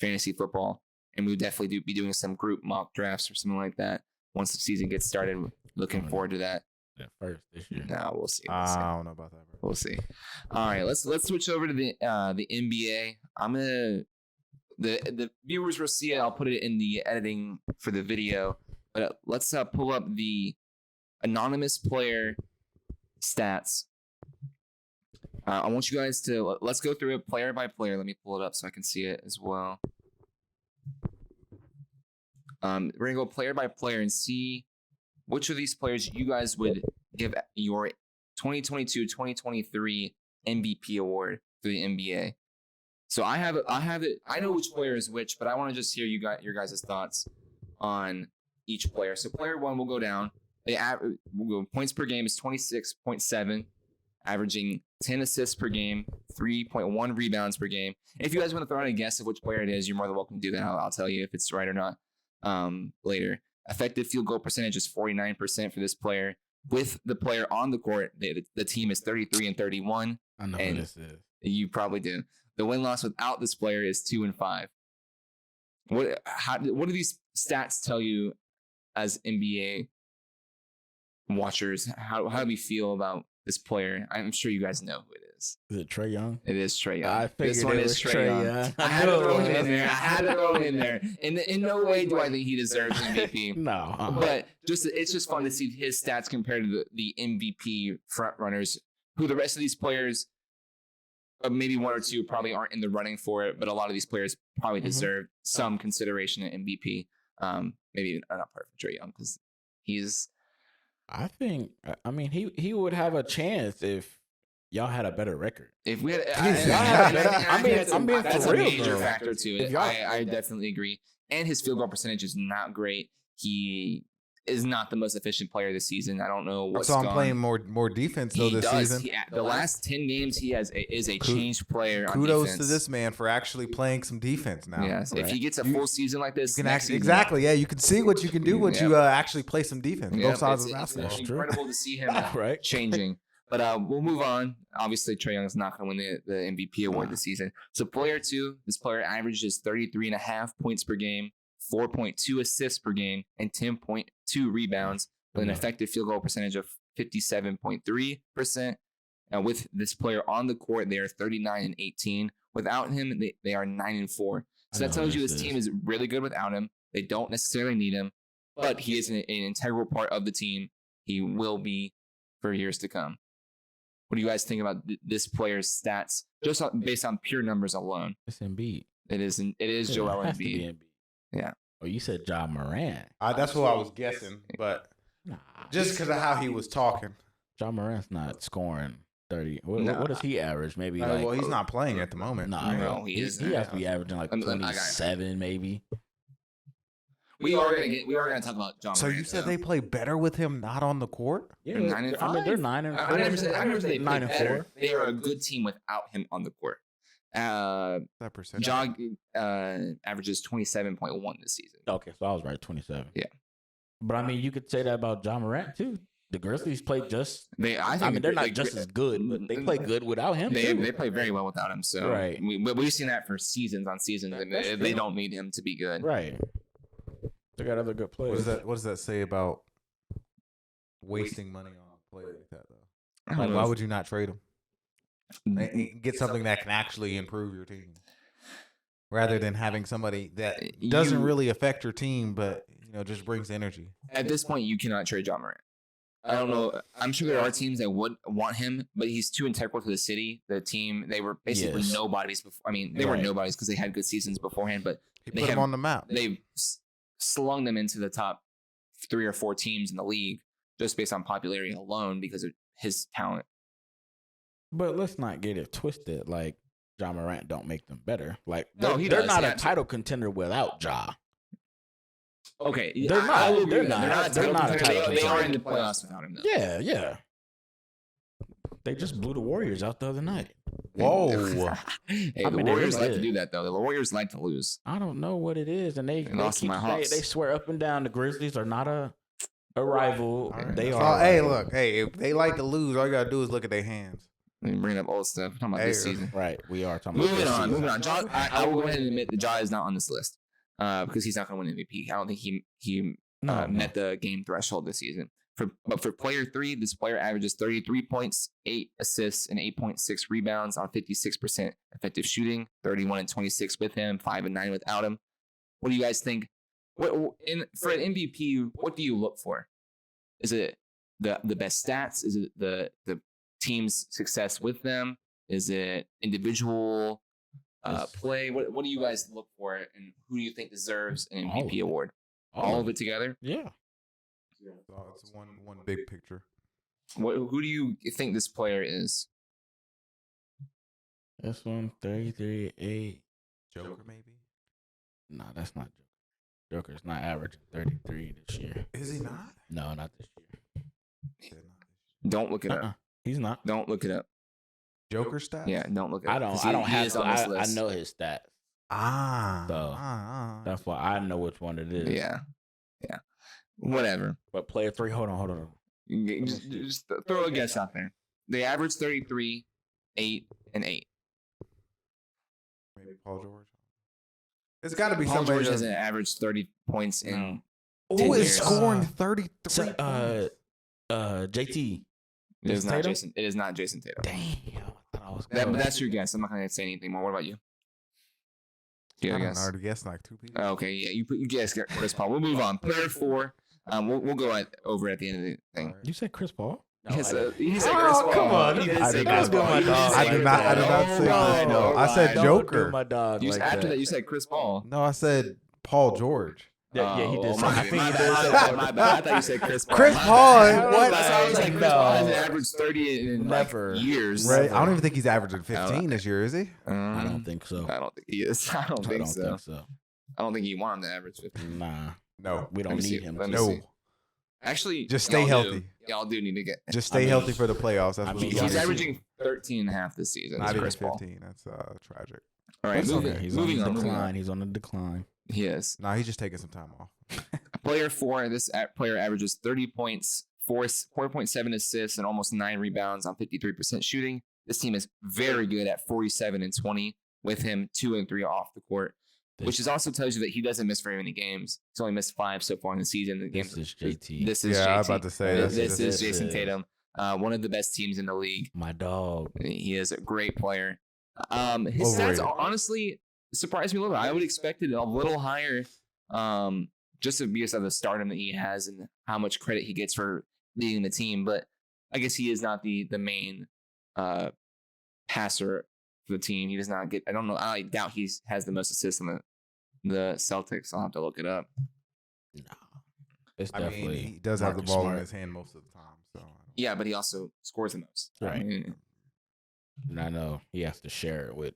fantasy football. And we'll definitely be doing some group mock drafts or something like that once the season gets started. Looking forward to that. Yeah, first this year. No, we'll see. I don't know about that. We'll see. All right, let's switch over to the NBA. The viewers will see it. I'll put it in the editing for the video. But let's pull up the anonymous player stats. I want you guys to let's go through it player by player. Let me pull it up so I can see it as well. We're gonna go player by player and see which of these players you guys would give your 2022-2023 MVP award for the NBA. So I have it. I know which player is which, but I want to just hear your guys' thoughts on each player. So player one will go down. Points per game is 26.7, averaging 10 assists per game, 3.1 rebounds per game. If you guys want to throw out a guess of which player it is, you're more than welcome to do that. I'll tell you if it's right or not later. Effective field goal percentage is 49% for this player. With the player on the court, the team is 33-31. I know what this is. You probably do. The win-loss without this player is 2-5. What do these stats tell you as NBA watchers? How do we feel about this player? I'm sure you guys know who it is. Is it Trae Young? It is Trae Young. I figured this one is Trae Young. I had to throw him in there. In no way do I think he deserves MVP. No. But it's just fun to see his stats compared to the MVP front runners, who the rest of these players, maybe one or two probably aren't in the running for it, but a lot of these players probably deserve some consideration at MVP. Maybe even not part of Trae Young because he's. I think. I mean, he would have a chance if y'all had a better record. If we had, I'm being that's for real, a major though. factor to it. I definitely agree. And his field goal percentage is not great. He is not the most efficient player this season. I don't know what's I'm playing more defense though this season. The last 10 games he is a changed player. Kudos on to this man for actually playing some defense now. Yes, right? If he gets a full season like this, exactly. Yeah, you can see what you can do once you actually play some defense. Both sides of the basketball. It's incredible to see him changing. But we'll move on. Obviously, Trae Young is not going to win the MVP award this season. So player 2, this player averages 33.5 points per game, 4.2 assists per game, and 10.2 rebounds with an effective field goal percentage of 57.3%. And with this player on the court, they are 39-18. Without him, they are 9-4. So that tells you this team is really good without him. They don't necessarily need him, but he is an integral part of the team. He will be for years to come. What do you guys think about this player's stats, just based on pure numbers alone? It's Embiid. It is Joel Embiid. Yeah. Oh, you said Ja Morant. That's what I was guessing, but just because of how he was talking. Ja Morant's not scoring 30. What does he average? Maybe well, he's not playing at the moment. No, he has to be averaging like 27, maybe. We are gonna talk about John. So you said they play better with him not on the court? Yeah, 9-5. I mean, they're 9-4. I never said they play better. They are a good team without him on the court. That percentage. John averages 27.1 this season. Okay, so I was right, 27. Yeah, but I mean, you could say that about John Morant too. The Grizzlies play just. I mean, they're not just as good, but they play good without him. They play very well without him. So right, we've seen that for seasons on seasons. They don't need him to be good. Right. They got other good players. What does that say about wasting money on a player like that though? Like, why would you not trade him? Get something that can actually improve your team, rather than having somebody that doesn't really affect your team, but just brings energy. At this point, you cannot trade John Morant. I don't know. I'm sure there are teams that would want him, but he's too integral to the city. The team, they were basically nobodies before. I mean, they were nobodies because they had good seasons beforehand, but he put them on the map. They've slung them into the top 3 or 4 teams in the league just based on popularity alone because of his talent. But let's not get it twisted. Like, Ja Morant don't make them better. Like, they're not a title contender without Ja. Okay, they're not. They're not a title contender. They are in the playoffs without him, though. Yeah. They just blew the Warriors out the other night. Whoa. Hey, the Warriors like to do that, though. The Warriors like to lose. I don't know what it is, and they swear up and down the Grizzlies are not a rival. Right. They are. Hey, look. Hey, if they like to lose, all you gotta do is look at their hands. Bring up old stuff. We're talking about this season. Right. We are talking about this season. Moving on. John, I will go ahead and admit that Ja is not on this list because he's not going to win MVP. I don't think he met the game threshold this season. But for player 3, this player averages 33 points, 8 assists, and 8.6 rebounds on 56% effective shooting, 31-26 with him, 5-9 without him. What do you guys think? For an MVP, what do you look for? Is it the best stats? Is it the team's success with them? Is it individual play? What do you guys look for, and who do you think deserves an MVP award? All of it together? Yeah. It's one big picture. Who do you think this player is? This one, 33-8. Joker, maybe? No, that's not Joker. Joker's not averaging 33 this year. Is he not? No, not this year. Don't look it up. He's not. Don't look it up. Joker stats? Yeah, don't look it up. I don't have to. I know his stats. So that's why I know which one it is. Yeah. Whatever. But player 3, hold on. Just throw a guess out there. They average 33, 8, and 8. Maybe Paul George. It's got to be Paul somebody George that hasn't averaged 30 points in. Who is years. scoring 33 points? JT. It is not Tatum? Jason. It is not Jason Tatum. Damn. I thought I was That's your guess. I'm not going to say anything more. What about you? Do you have a guess? I already guessed like 2 people. Okay, yeah, you guessed Chris Paul. We'll move on. Player 4. We'll go over at the end of the thing. You said Chris Paul? No, he said Chris Paul. Come on. I did not say Chris Paul. I said Joker. My dog. After that, you said Chris Paul. No, I said Paul George. Yeah, he did. My bad. I thought you said Chris Paul. Chris Paul. What? I was like, Chris Paul hasn't averaged 30 in years. Right. I don't even think he's averaging 15 this year, is he? I don't think so. I don't think he is. I don't think so. I don't think you want him to average 15. Nah. No. We don't need him. No. Actually, just stay healthy. Y'all do need to get. Just stay healthy for the playoffs. That's what he's averaging 13.5 this season. Not even 15. That's tragic. All right, moving on. He's on the decline. He is. Nah, he's just taking some time off. Player 4. This player averages 30 points, 4.7 assists, and almost 9 rebounds on 53% shooting. This team is very good at 47 and 20 with him 2 and 3 off the court. Which is also tells you that he doesn't miss very many games. He's only missed 5 so far in the season. This is JT. This is JT. I was about to say this is Jason Tatum. One of the best teams in the league. My dog. He is a great player. His stats honestly surprised me a little bit. I would expect it a little higher, just because of the stardom that he has and how much credit he gets for leading the team. But I guess he is not the main passer for the team. He does not get. I don't know. I doubt he has the most assists on the Celtics. I'll have to look it up. No, it's definitely. He does have the ball in his hand most of the time. So yeah, but he also scores the most. Right. And I know he has to share it with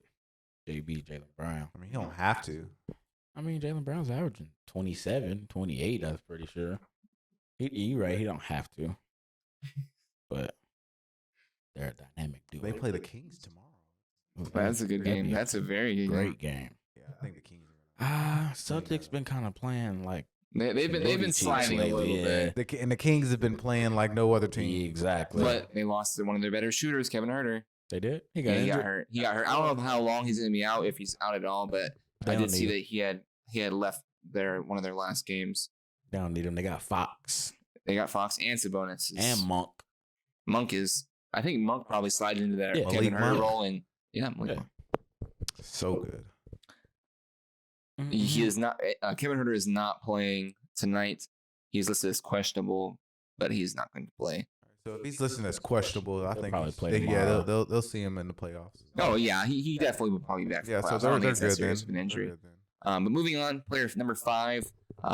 JB, Jaylen Brown. I mean, he don't have to. I mean, Jaylen Brown's averaging 27, 28, I'm pretty sure. You're right, he don't have to. But they're a dynamic duo. They play the Kings tomorrow. That's a good game. That's a very good great game. Yeah, I think the Kings Celtics been kind of playing like they've been sliding a little bit. And the Kings have been playing like no other team. Exactly. But they lost to one of their better shooters, Kevin Huerter. They did? He got hurt. He got hurt. I don't know how long he's going to be out, if he's out at all, but I did see that he had left one of their last games. They don't need him. They got Fox. They got Fox and Sabonis. And Monk. I think Monk probably slided into that Kevin Huerter role. And Monk. So good. Mm-hmm. He is not. Kevin Huerter is not playing tonight. He's listed as questionable, but he's not going to play. So if he's listed as questionable, I think probably play they'll see him in the playoffs. Oh yeah, he definitely will probly be back. Yeah, so they're good then. An injury. But moving on, player number 5.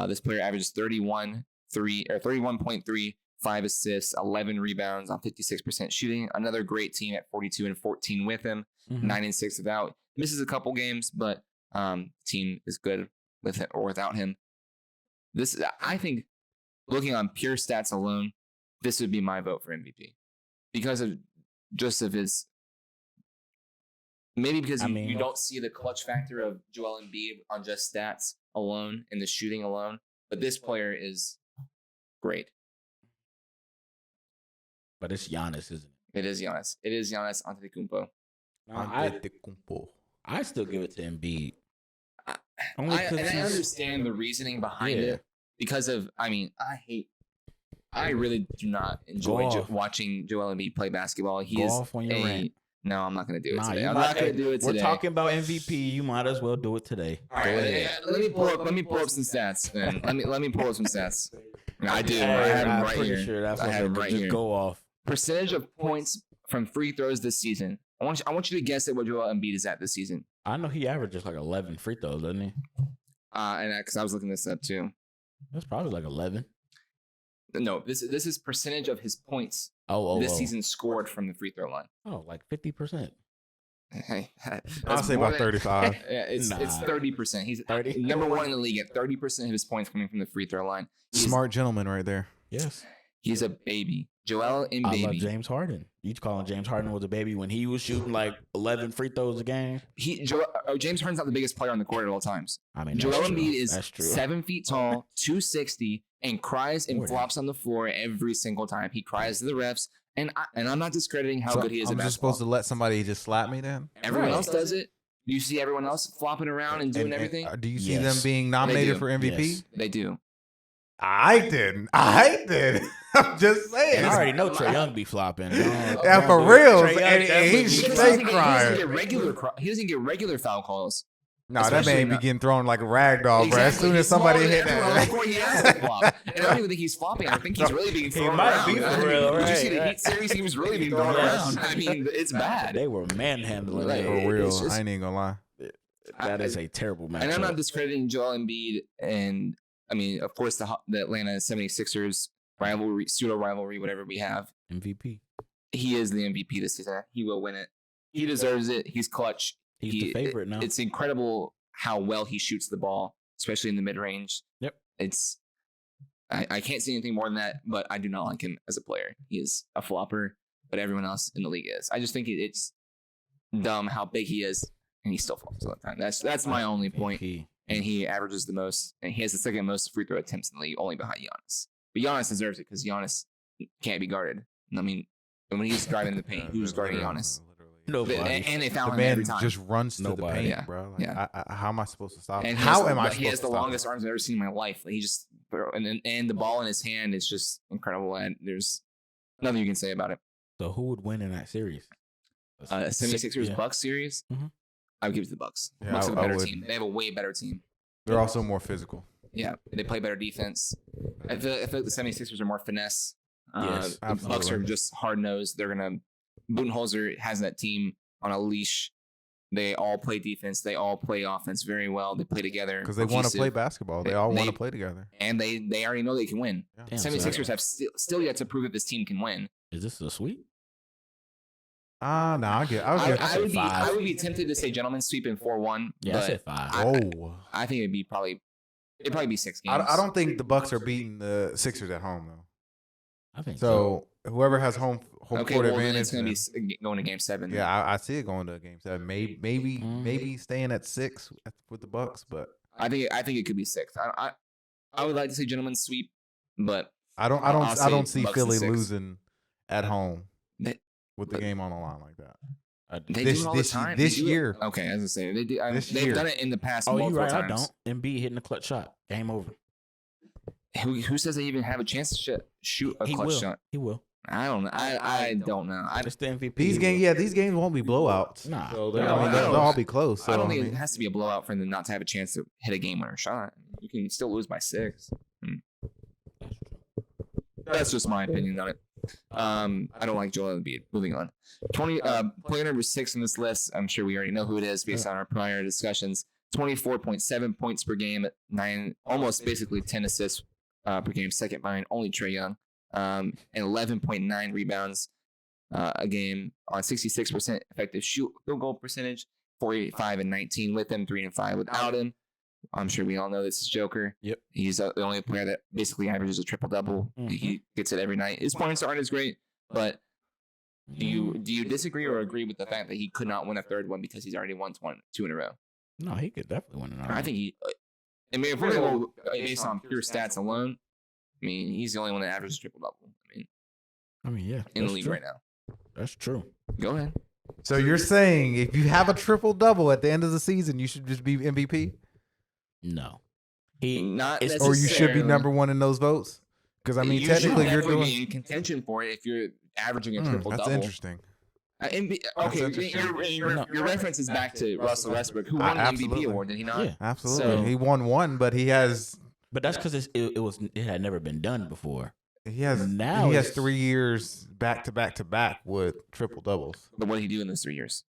This player averages 31.3, 5 assists, 11 rebounds on 56% shooting. Another great team at 42 and 14 with him, 9 and 6 without. Misses a couple games, but team is good with it or without him. This, I think, looking on pure stats alone, this would be my vote for MVP because of his. Maybe because you don't see the clutch factor of Joel Embiid on just stats alone and the shooting alone, but this player is great. But it's Giannis, isn't it? It is Giannis. It is Giannis Antetokounmpo. I still give it to Embiid. And I understand the reasoning behind it because of, I really do not enjoy watching Joel Embiid play basketball. He is no, I'm not going to do it today. I'm not going to do it today. We're talking about MVP. You might as well do it today. All right, let me pull up some stats. Then let me pull up some stats. I do. I have them right here. Sure that's I have them right here. Go off. Percentage of points from free throws this season. I want you to guess at what Joel Embiid is at this season. I know he averages like 11 free throws, doesn't he? And because I was looking this up too. That's probably like 11. No, this is percentage of his points this season scored from the free throw line. Oh, like 50%. Hey, I'll say about 35. Yeah, it's 30%. He's 30? Number 1 in the league at 30% of his points coming from the free throw line. Smart gentleman right there. Yes. He's a baby. Joel Embiid. I love James Harden. You calling James Harden was a baby when he was shooting like 11 free throws a game? James Harden's not the biggest player on the court at all times. I mean, Joel Embiid is 7 feet tall, 260. and cries and flops on the floor every single time. He cries to the refs, and I'm not discrediting how good he is. I'm just supposed to let somebody just slap me then? Everyone else does it. Do you see everyone else flopping around and doing everything? Do you see them being nominated for MVP? Yes, they do. I didn't. I'm just saying. I already know Trae Young be flopping. Yeah, for real. And he's straight crying. He doesn't get regular foul calls. No, that man be getting thrown like a rag doll, bro. As soon as somebody hit that. He has to flop. And I don't even think he's flopping. I think he's really being thrown around. He might be for real, right? Did you see the Heat series? He was really being thrown around. I mean, it's bad. They were manhandling him. For real. I ain't even gonna lie. That is a terrible match. And I'm not discrediting Joel Embiid. And, I mean, of course, the Atlanta 76ers rivalry, pseudo-rivalry, whatever we have. MVP. He is the MVP this season. He will win it. He deserves it. He's clutch. He's the favorite now. It's incredible how well he shoots the ball, especially in the mid-range. Yep. I can't say anything more than that, but I do not like him as a player. He is a flopper, but everyone else in the league is. I just think it's dumb how big he is, and he still flops all the time. That's my only point. And he averages the most, and he has the second most free throw attempts in the league, only behind Giannis. But Giannis deserves it because Giannis can't be guarded. I mean, when he's driving the paint, who's guarding Giannis? Nobody. And they foul him man every time. Just runs to the paint, yeah. bro. Like, how am I supposed to stop him? And how am I supposed to stop him? He has the longest arms I've ever seen in my life. Like, he just and the ball in his hand is just incredible. And there's nothing you can say about it. So who would win in that series? 76ers Bucks series? Mm-hmm. I would give it to the Bucks. Yeah, Bucks have a better team. They have a way better team. They're also more physical. Yeah, they play better defense. I feel like the 76ers are more finesse. Yes, the Bucks are just hard-nosed. They're going to... Budenholzer has that team on a leash. They all play defense. They all play offense very well. They play together. Because they want to play basketball. They all want to play together. And they already know they can win. Yeah. 76ers have still yet to prove that this team can win. Is this a sweep? No, I would be tempted to say gentlemen's sweep in 4-1. Yeah, I said 5. I think it'd probably be 6 games. I don't think the Bucks are beating the Sixers at home though. I think so. Whoever has home court advantage, it's going to be going to Game 7. Yeah, I see it going to Game 7. Maybe staying at 6 with the Bucks, but I think it could be 6. I would like to say gentlemen's sweep, but I don't see Philly losing at home with the game on the line like that. They do it all the time. This year. Okay, as I say, they do. They've done it in the past multiple times. I don't. Embiid hitting a clutch shot. Game over. Who says they even have a chance to shoot a clutch shot? He will. I don't know. I don't know. Just the MVP. These games won't be blowouts. Nah, so they'll all be close. So, I don't think it has to be a blowout for them not to have a chance to hit a game winner shot. You can still lose by 6. That's just my opinion on it. I don't like Joel Embiid. Moving on. Player number 6 on this list. I'm sure we already know who it is based on our prior discussions. 24.7 points per game, 9, almost basically 10 assists per game. Second behind only Trae Young. And 11.9 rebounds a game on 66% effective field goal percentage, 45 and 19 with him, 3 and 5 without him. I'm sure we all know this is Joker. Yep. He's the only player that basically averages a triple-double. Mm-hmm. He gets it every night. His points aren't as great, but do you disagree or agree with the fact that he could not win a third one because he's already won 2 in a row? No, he could definitely win another. I think he. I mean, if we're going to go based on pure stats alone, I mean, he's the only one that averages triple-double. I mean, yeah. In the league right now. That's true. Go ahead. So you're saying if you have a triple-double at the end of the season, you should just be MVP? No. Not or you should be number 1 in those votes? Because, I mean, technically you're doing... be in contention for it if you're averaging a triple-double. That's interesting. Your reference is back to Russell Westbrook, who won the MVP award, did he not? Yeah, absolutely. So, he won 1, but he has... But that's because it had never been done before. He has 3 years back to back with triple doubles. But what did he do in those 3 years?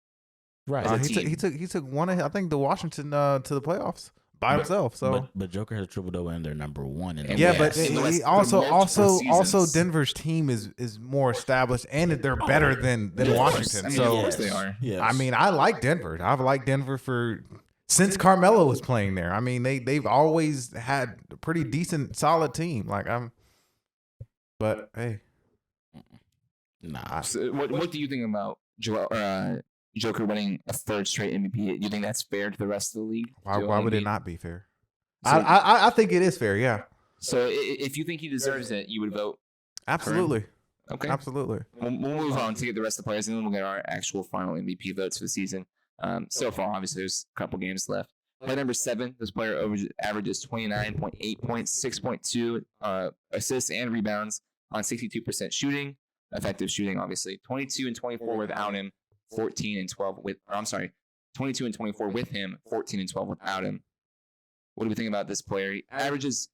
Right. He took one. I think the Washington to the playoffs by himself. So, but Joker has a triple double and they're number 1 in the yeah. But he also Denver's team is more established and they're better than Washington. I mean, so of course they are. Yes. I mean, I like Denver. I've liked Denver since Carmelo was playing there. I mean, they've always had a pretty decent, solid team. But hey, nah. So what do you think about Joker winning a 3rd straight MVP? Do you think that's fair to the rest of the league? Why would it not be fair? So, I think it is fair. Yeah. So if you think he deserves it, you would vote. Absolutely. Okay. Absolutely. We'll move on to get the rest of the players, and then we'll get our actual final MVP votes for the season. So far, obviously, there's a couple games left. Player number 7, this player averages 29.8 points, 6.2 assists and rebounds on 62% shooting. Effective shooting, obviously. 22 and 24 without him, 14 and 12 with. Or, I'm sorry, 22 and 24 with him, 14 and 12 without him. What do we think about this player? He averages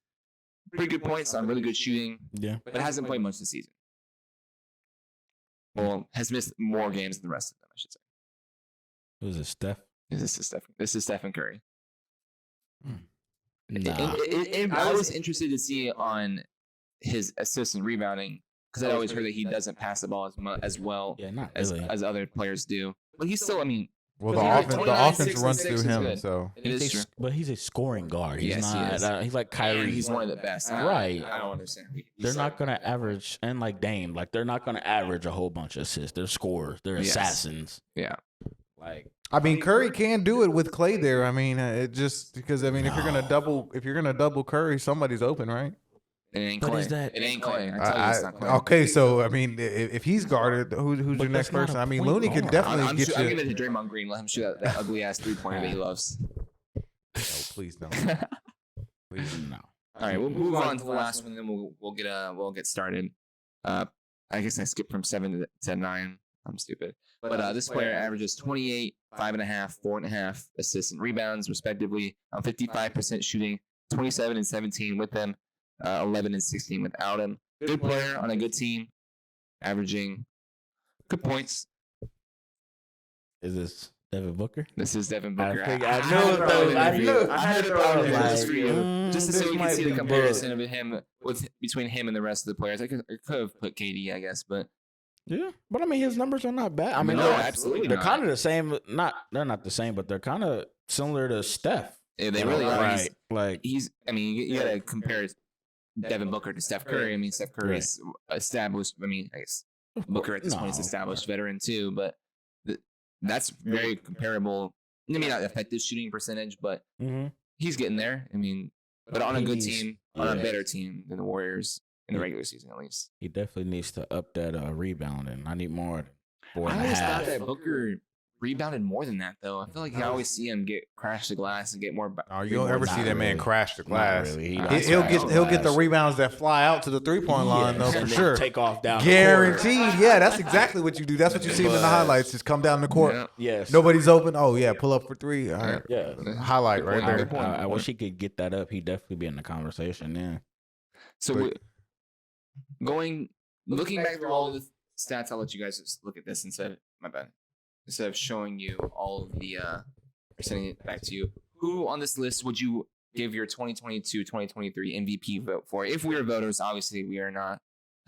pretty good points on really good shooting, but hasn't played much this season. Well, has missed more games than the rest of them, I should say. Who's it, Steph? This is Stephen Curry. Nah. I was interested to see on his assist and rebounding because I always heard that he doesn't pass the ball as well as other players do. But he's still, I mean, well, the offense runs through him, so it is true. But he's a scoring guard. He's yes, not. He's like Kyrie. He's one of the best. Right. I don't understand. They're not gonna average, and like Dame, like they're not gonna average a whole bunch of assists. They're scorers. They're assassins. Yeah. Like. I mean, Curry can do it with Clay there. I mean, it just because if you're gonna double Curry, somebody's open, right? It ain't Clay. It ain't Clay. I tell you it's not Clay. Okay, so I mean, if he's guarded, who's your next person? I mean, Looney could definitely get you. I'm giving it to Draymond Green. Let him shoot that ugly ass 3-pointer that he loves. No, please don't. Please no. All right, we'll move on to the last one, then we'll get started. I guess I skipped from 7 to 9. I'm stupid. But this player averages 28, 5.5, 4.5 assists and rebounds, respectively, on 55% shooting, 27 and 17 with them, 11 and 16 without him. Good player on a good team, averaging good points. Is this Devin Booker? This is Devin Booker. I had it just for you, just so you can see the comparison of him between him and the rest of the players. I could have put KD, I guess, but. Yeah, but I mean, his numbers are not bad. I mean, no, absolutely they're kind of the same. They're not the same, but they're kind of similar to Steph. Yeah, they really are. Right. I mean, you gotta compare Devin Booker to Steph Curry. I mean, Steph Curry is established. I mean, I guess Booker at this point is established veteran too, but that's very comparable. I mean, not effective shooting percentage, but he's getting there. I mean, but on a good team, on a better team than the Warriors. In the regular season, at least. He definitely needs to up that rebounding. I need more than 4.5. I always thought that Booker rebounded more than that, though. I feel like I always see him crash the glass and get more. Oh, you don't ever see that man crash the glass. Really. He'll get the rebounds that fly out to the 3-point line, though, for sure. Take off down. Guaranteed. Yeah, that's exactly what you do. That's what you see in the highlights. Just come down the court. Yeah. Yes. Nobody's open. Oh yeah, pull up for 3. All right. Yeah. Highlight right there. I wish he could get that up. He'd definitely be in the conversation. Yeah. So. Looking back through all of the stats, I'll let you guys just look at this instead of showing you all of the sending it back to you. Who on this list would you give your 2022-2023 MVP vote for? If we were voters, obviously we are not.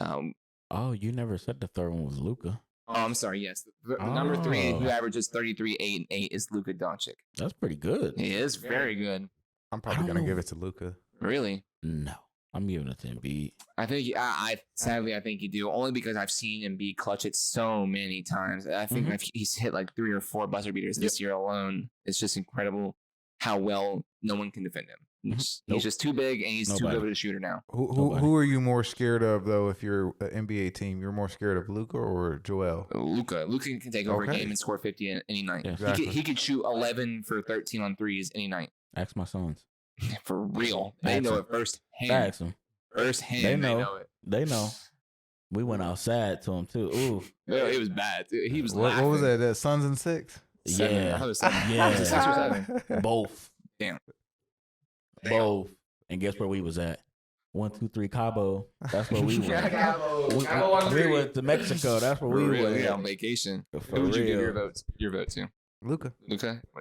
You never said the third one was Luka. Oh, I'm sorry. Yes, the number 3 who averages 33, 8, and 8 is Luka Doncic. That's pretty good. He is very good. I'm probably gonna give it to Luka. Really? No. I'm giving it to Embiid. I think sadly I think you do, only because I've seen Embiid clutch it so many times. I think he's hit like 3 or 4 buzzer beaters this year alone. It's just incredible how well no one can defend him. He's just too big and he's too good of a shooter now. Who are you more scared of though? If you're an NBA team, you're more scared of Luka or Joel? Luka can take over a game and score 50 any night. Yeah. Exactly. He could shoot 11 for 13 on threes any night. Ask my sons. For real. They know it firsthand. Ask them. Firsthand, they know it. They know. We went outside to him too. Ooh. Yeah, it was bad. He was what was that? Suns and 6? Yeah. Was 6 or 7? Both. Damn. Both. And guess where we was at? 1, 2, 3 Cabo. That's where we went. We went to Mexico. That's where we went. Yeah, on vacation. Who would you give your vote to? Luka.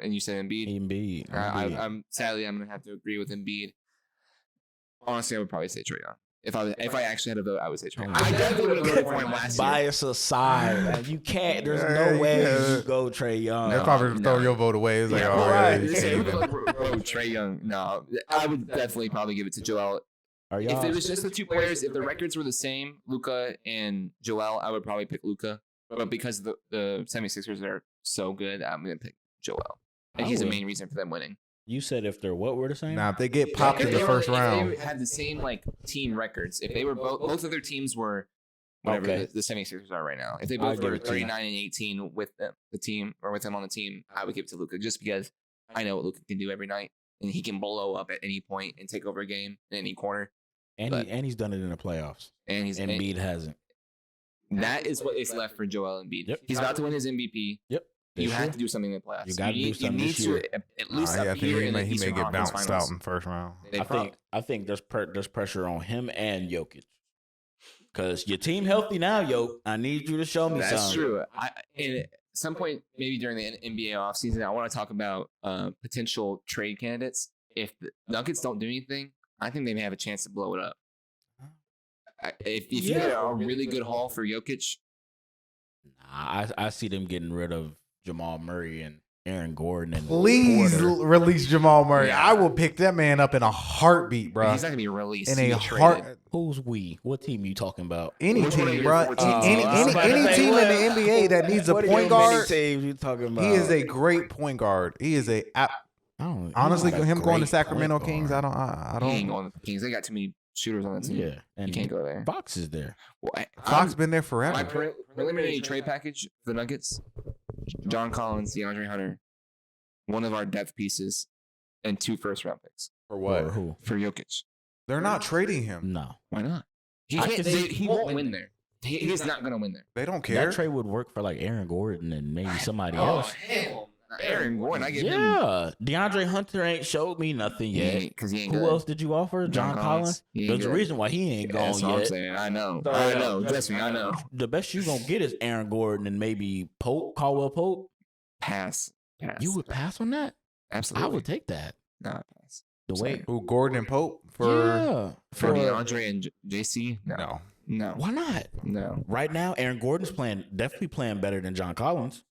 And you said Embiid? I'm sadly I'm gonna have to agree with Embiid. Honestly, I would probably say Trae Young. If I actually had a vote, I would say Trae Young. I definitely would have voted for him last year. Bias aside, you can't. There's no way you go Trae Young. They're probably throw your vote away. It's like, Trae Young. No, I would definitely probably give it to Joel. If it was just the 2 players, if the records were the same, Luka and Joel, I would probably pick Luka. But because the 76ers are so good, I'm going to pick Joel. And he's the main reason for them winning. You said if they're what were the same? Now, if they get popped in the first round, if they had the same like team records, if they were both of their teams were whatever the 76ers are right now, if they both were 39 and 18 with the team or with him on the team, I would give it to Luka just because I know what Luka can do every night and he can blow up at any point and take over a game in any corner. And he's done it in the playoffs. And Embiid hasn't. That is what is left for Joel Embiid. Yep. He's about to win his MVP. Yep. You have to do something in the playoffs. You got to do something this year. At least I think he may get bounced out in the first round. I think there's pressure on him and Jokic. Because your team healthy now, Jokic. I need you to show me something. That's true. At some point, maybe during the NBA offseason, I want to talk about potential trade candidates. If the Nuggets don't do anything, I think they may have a chance to blow it up. If you get a really good haul for Jokic, I see them getting rid of Jamal Murray and Aaron Gordon. And please release Jamal Murray. Yeah. I will pick that man up in a heartbeat, bro. He's not gonna be released. In a heart. Who's we? What team are you talking about? Any team, bro. Any team in the NBA that needs a point guard. Teams you talking about? He is a great point guard. He is honestly him going to Sacramento Kings. I don't. He ain't going to the Kings. They got too many shooters on that team. Yeah, and you can't go there. Fox is there. Well, Fox been there forever. My preliminary trade package for the Nuggets: John Collins, DeAndre Hunter, one of our depth pieces, and 2 first-round picks. For what? For who? For Jokic. They're not trading him. No. Why not? He won't win there. He's not going to win there. They don't care. That trade would work for like Aaron Gordon and maybe somebody Oh, else. hell. Aaron Gordon, I get him. Yeah. DeAndre Hunter ain't showed me nothing yet. Because he ain't Who good. else did you offer? John Collins? There's a reason why he ain't gone That's what I'm yet. saying. I know. Trust me, I know. The best you going to get is Aaron Gordon and maybe Caldwell Pope. Pass. You would pass on that? Absolutely. I would take that. Nah, pass. The way. Who, Gordon and Pope? For DeAndre and JC? No. Why not? No. Right now, Aaron Gordon's definitely playing better than John Collins.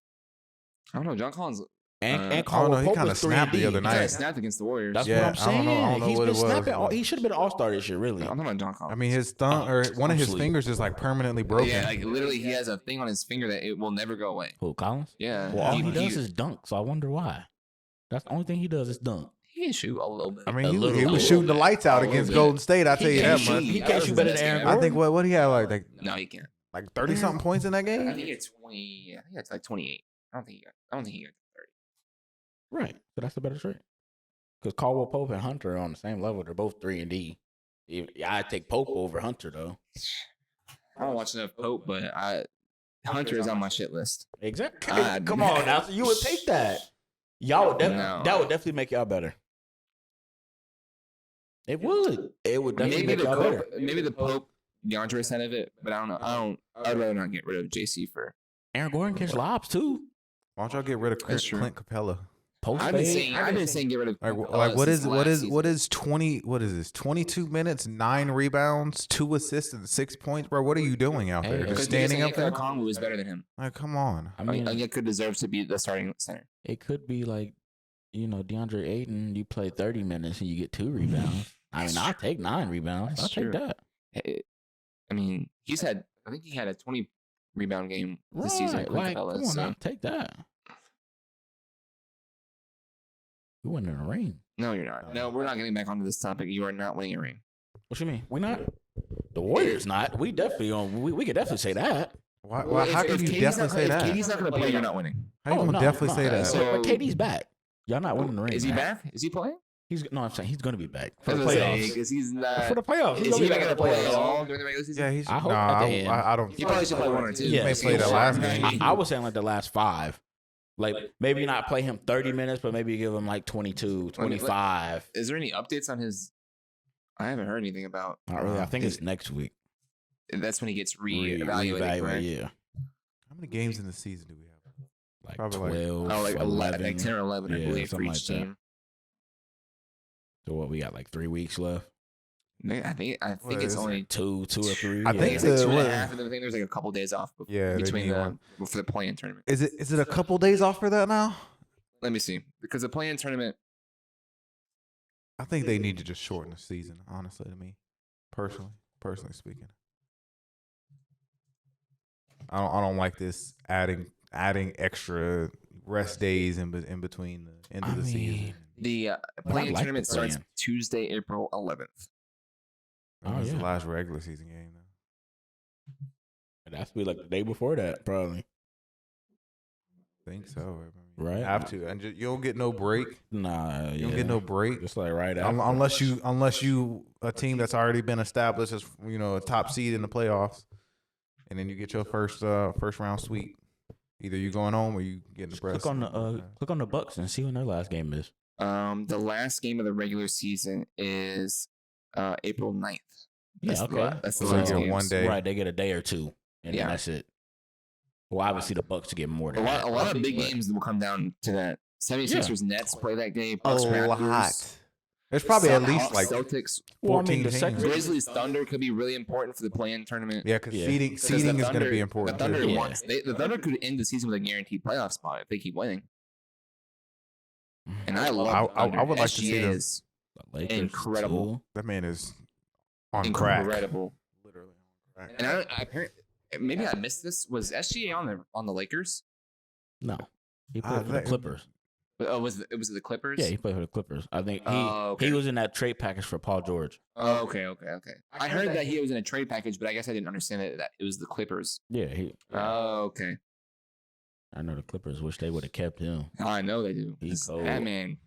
I don't know. John Collins. And Caldwell Pope he kind of snapped the other He kind night. of snapped against the Warriors. That's what I'm saying. I don't know He's what been it was. snapping. He should have been an all-star this year, really. I'm talking about John Collins. I mean, his thumb or one of his fingers is like permanently broken. Yeah, like literally, he has a thing on his finger that it will never go away. Who, Collins? Yeah. Well, all he does is dunk, so I wonder why. That's the only thing he does is dunk. He can shoot a little bit. I mean, he was shooting the lights out against Golden State. I tell you that much. He can't shoot better than Aaron Gordon. I think what he had like no, he can't. Like 30-something points in that game. I think he had 20. I think it's like 28. I don't think he got 30. Right, so that's the better trade. Because Caldwell Pope and Hunter are on the same level. They're both 3-and-D. I'd take Pope over Hunter though. I don't watch enough Pope, but Hunter is on my shit list. Exactly. Come on now, so you would take that. Y'all would that would definitely make y'all better. It would. It would definitely make y'all better. Maybe the Pope DeAndre side of it, but I don't know. I'd rather not get rid of JC for Aaron Gordon catch lobs too. Why don't y'all get rid of Clint Capella? I've been saying get rid of like what is 22 minutes, 9 rebounds, 2 assists, and 6 points, bro? What are you doing out there? Just standing up there? Conley was better than him. Like, come on. I mean, Onyeka deserves to be the starting center. It could be like, DeAndre Ayton, you play 30 minutes and you get 2 rebounds. I mean, I'll take 9 rebounds. I'll take that. I mean, I think he had a 20 rebound game this season. Like, come on, now, take that. You winning a ring. No, you're not. No, we're not getting back onto this topic. You are not winning a ring. What you mean? We not? The Warriors not. We definitely we could definitely say that. Why how can you definitely say that? If KD's not going to play, you're not winning. How you definitely say that? But KD's back. Y'all not winning the ring. Is he back? Is he playing? I'm saying he's going to be back for the playoffs. Because he's not. For the playoffs. Is he not going to play at all during the regular season? Yeah, he's. I hope at the end. I don't. He probably should play 1 or 2. He may play the last game. I was saying like the last 5. Like, maybe not play him 30 minutes, but maybe give him like 22, 25. Is there any updates on his? I haven't heard anything about. Not really. I think it's next week. That's when he gets reevaluated. Right? Yeah. How many games in the season do we have? Like probably 12, like 11. Like 10 or 11, I believe, for each team. So what, we got like 3 weeks left? I think it's only 2 or 3. I think it's like 2.5, and I think there's like a couple days off between for the play-in tournament. Is it a couple days off for that now? Let me see, because the play-in tournament. I think they need to just shorten the season. Honestly, to me, personally speaking, I don't like this adding extra rest days in between the end of the season. The play-in tournament starts Tuesday, April 11th. That's the last regular season game. It has to be like the day before that, probably. I think so. Right? You have to, and you don't get no break. Nah, you don't get no break. Just like right after. Unless you a team that's already been established as a top seed in the playoffs, and then you get your first round sweep. Either you going home or you getting the press. Click on the Bucks and see when their last game is. The last game of the regular season is April 9th. That's that's the last game. 1 day. Right, they get a day or two, and then that's it. Well, obviously the Bucks to get more than a lot of big games will come down to that. 76ers Nets play that game. Bucks Raptors. There's probably at least like Celtics. 14 teams. Grizzlies Thunder could be really important for the play-in tournament. Yeah, because seeding is going to be important. The Thunder the Thunder could end the season with a guaranteed playoff spot if they keep winning. And I would like to see them. Incredible. Too. That man is on crack. Incredible. Literally on crack. And I maybe I missed this. Was SGA on the Lakers? No, he played for the Clippers. Was it the Clippers? Yeah, he played for the Clippers. I think he was in that trade package for Paul George. Oh, okay. I heard that he was in a trade package, but I guess I didn't understand that it was the Clippers. Yeah. Oh, okay. I know the Clippers wish they would have kept him. I know they do. That man.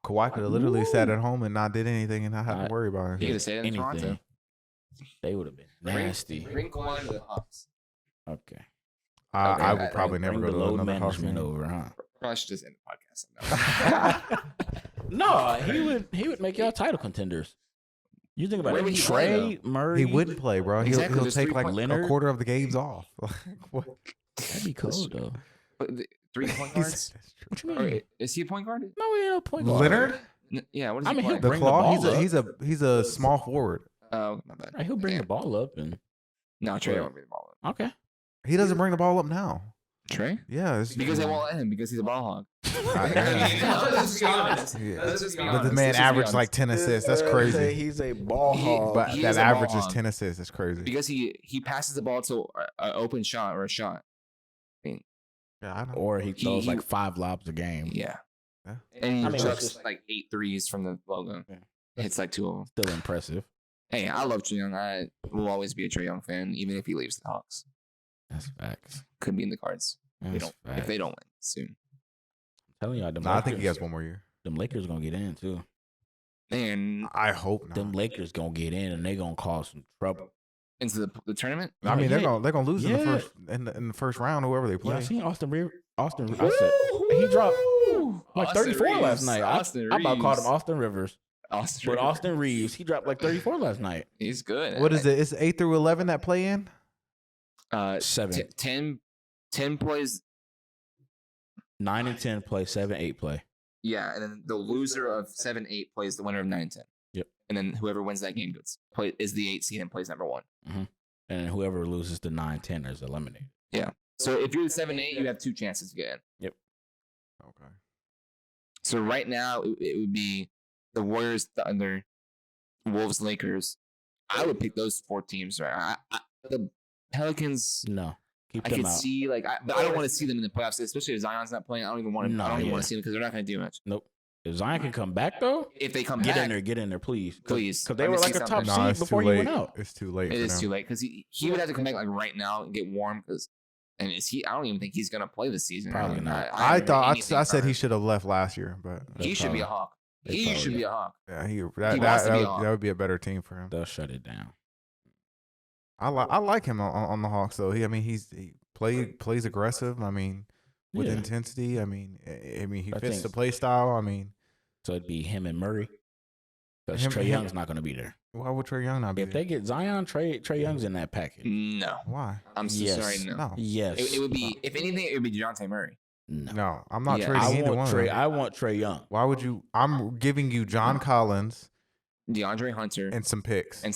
Kawhi could have literally sat at home and not did anything and not have to worry about it. He could have stayed in Toronto. They would have been nasty. Bring Kawhi to the Hawks. Okay. I would probably never go to another management over, huh? Probably should just end the podcast. No, he would make y'all title contenders. You think about it. Trey Murray. He wouldn't play, bro. Exactly. He'll take like Leonard. a quarter of the games off. What? That'd be cool though. 3 point guards? What you mean? Is he a point guard? No, he ain't a point guard. Leonard? Yeah. What is he? He'll The bring Claw. the ball up. He's a small forward. Oh, my bad. Right, he'll bring the ball up and. No, Trey won't bring the ball up. Okay. He doesn't bring the ball up now. Trey? Yeah, because they won't let him because he's a ball hog. Let's be honest. But the man averaged like 10 assists. That's crazy. He's a ball hog. But that average is 10 assists. That's crazy. Because he passes the ball to an open shot or a shot. Or he throws like 5 lobs a game. Yeah. And he chucks like 8 threes from the logo. Yeah. Hits like 2 of them. Still impressive. Hey, I love Trae Young. I will always be a Trae Young fan, even if he leaves the Hawks. That's facts. Could be in the cards. If they don't win soon. I'm telling y'all, I think he has 1 more year. Them Lakers gonna get in too. And I hope not. Them Lakers gonna get in and they gonna cause some trouble into the tournament. I mean, they're gonna lose in the first round. Whoever they play. Yeah, I seen Austin Reeves. He dropped like 34 last night. I about called him Austin Rivers. Austin Reeves, he dropped like 34 last night. He's good. What is it? It's 8 through 11 that play in. 7. 10 plays. 9 and 10 play. 7, 8 play. Yeah, and then the loser of 7, 8 plays the winner of 9 and 10. Yep. And then whoever wins that game is the 8 seed and plays number 1. Mm-hmm. And then whoever loses the 9, 10 is eliminated. Yeah. So if you're the 7, 8, you have 2 chances to get in. Yep. Okay. So right now it would be the Warriors, Thunder, Wolves, Lakers. I would pick those 4 teams. Right. The Pelicans. No. I could see but I don't want to see them in the playoffs, especially if Zion's not playing. I don't even want to. I don't even want to see them because they're not going to do much. Nope. If Zion can come back though, if they come get back, get in there, please, please, because they were like a top seed before he went out. It's too late. It is too late because he would have to come back like right now and get warm I don't even think he's going to play this season. Probably not. I said he should have left last year, but he should be a Hawk. He should be a Hawk. Yeah, that would be a better team for him. They'll shut it down. I like him on the Hawks though. He plays aggressive. I mean, with intensity. I mean, he fits the play style. I mean, so it'd be him and Murray. Because Trae Young's not going to be there. Why would Trae Young not be there? If they get Zion, Trae Young's in that package. No. Why? I'm so sorry. No. Yes. It would be, if anything, it would be DeJounte Murray. No, I'm not trading either one. I want Trae Young. Why would you? I'm giving you John Collins, DeAndre Hunter, and some picks. And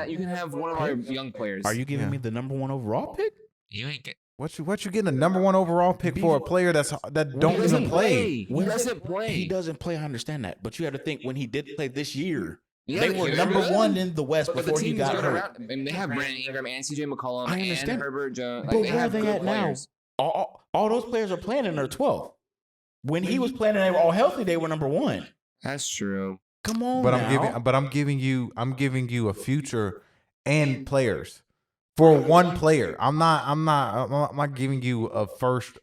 you can have one of our young players. Are you giving me the number 1 overall pick? You ain't get. What you getting a number 1 overall pick for a player that don't even play? He doesn't play. He doesn't play. I understand that, but you have to think when he did play this year. Yeah, they were number 1 in the West before he got hurt. And they have Brandon Ingram and CJ McCollum and Herbert Jones. But where are they at now? All those players are playing in their 12th. When he was playing and they were all healthy, they were number one. That's true. Come on, But now. I'm giving you a future and players for one player. I'm not giving you a first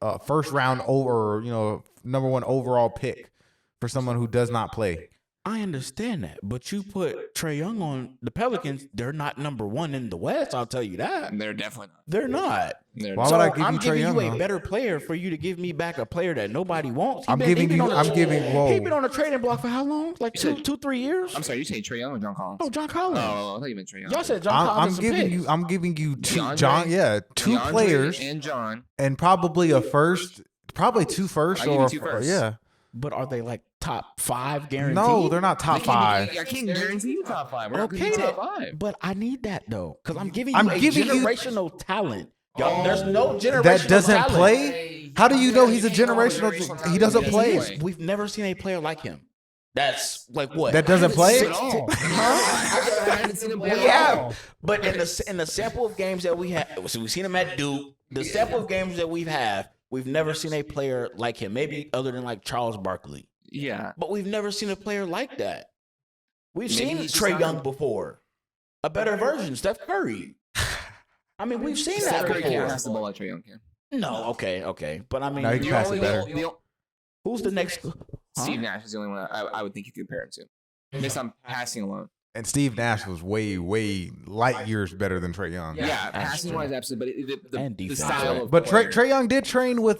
round over, number one overall pick for someone who does not play. I understand that, but you put Trae Young on the Pelicans. They're not number one in the West. I'll tell you that. They're definitely not. They're not. Why would I give I'm you Trae giving Young? you a better player for you to give me back a player that nobody wants. Whoa. He's been on a trading block for how long? Like 2-3 years? I'm sorry, you say Trae Young or John Collins? Oh, John Collins. Oh, I thought you meant Trae Young. Y'all said John Collins. I'm giving you two DeAndre players and John, and probably a first, probably two first, I'll give you two firsts. yeah. But are they like top 5 guaranteed? No, they're not top 5. I can't guarantee you top 5. We're not Okay, top 5. but I need that though, because I'm giving you generational talent. Y'all, there's no generational that doesn't talent. play. How do you know he's a generational? He doesn't play. We've never seen a player like him. That's like what? That doesn't play. Yeah, but in the sample of games that we have, so we've seen him at Duke. The sample of games that we've never seen a player like him. Maybe other than like Charles Barkley. Yeah, but we've never seen a player like that. We've Maybe seen Trae Young before, a better version, Steph Curry. I mean, we've seen that Curry before. can't pass the ball like Trae Young can. No, okay, but I mean, No, he can pass it better. who's the next? Steve Nash is the only one I would think you could compare him to, based on passing alone. And Steve Nash was way light years better than Trae Young. Yeah, passing wise, absolutely. But the style of but player. Trae Young did train with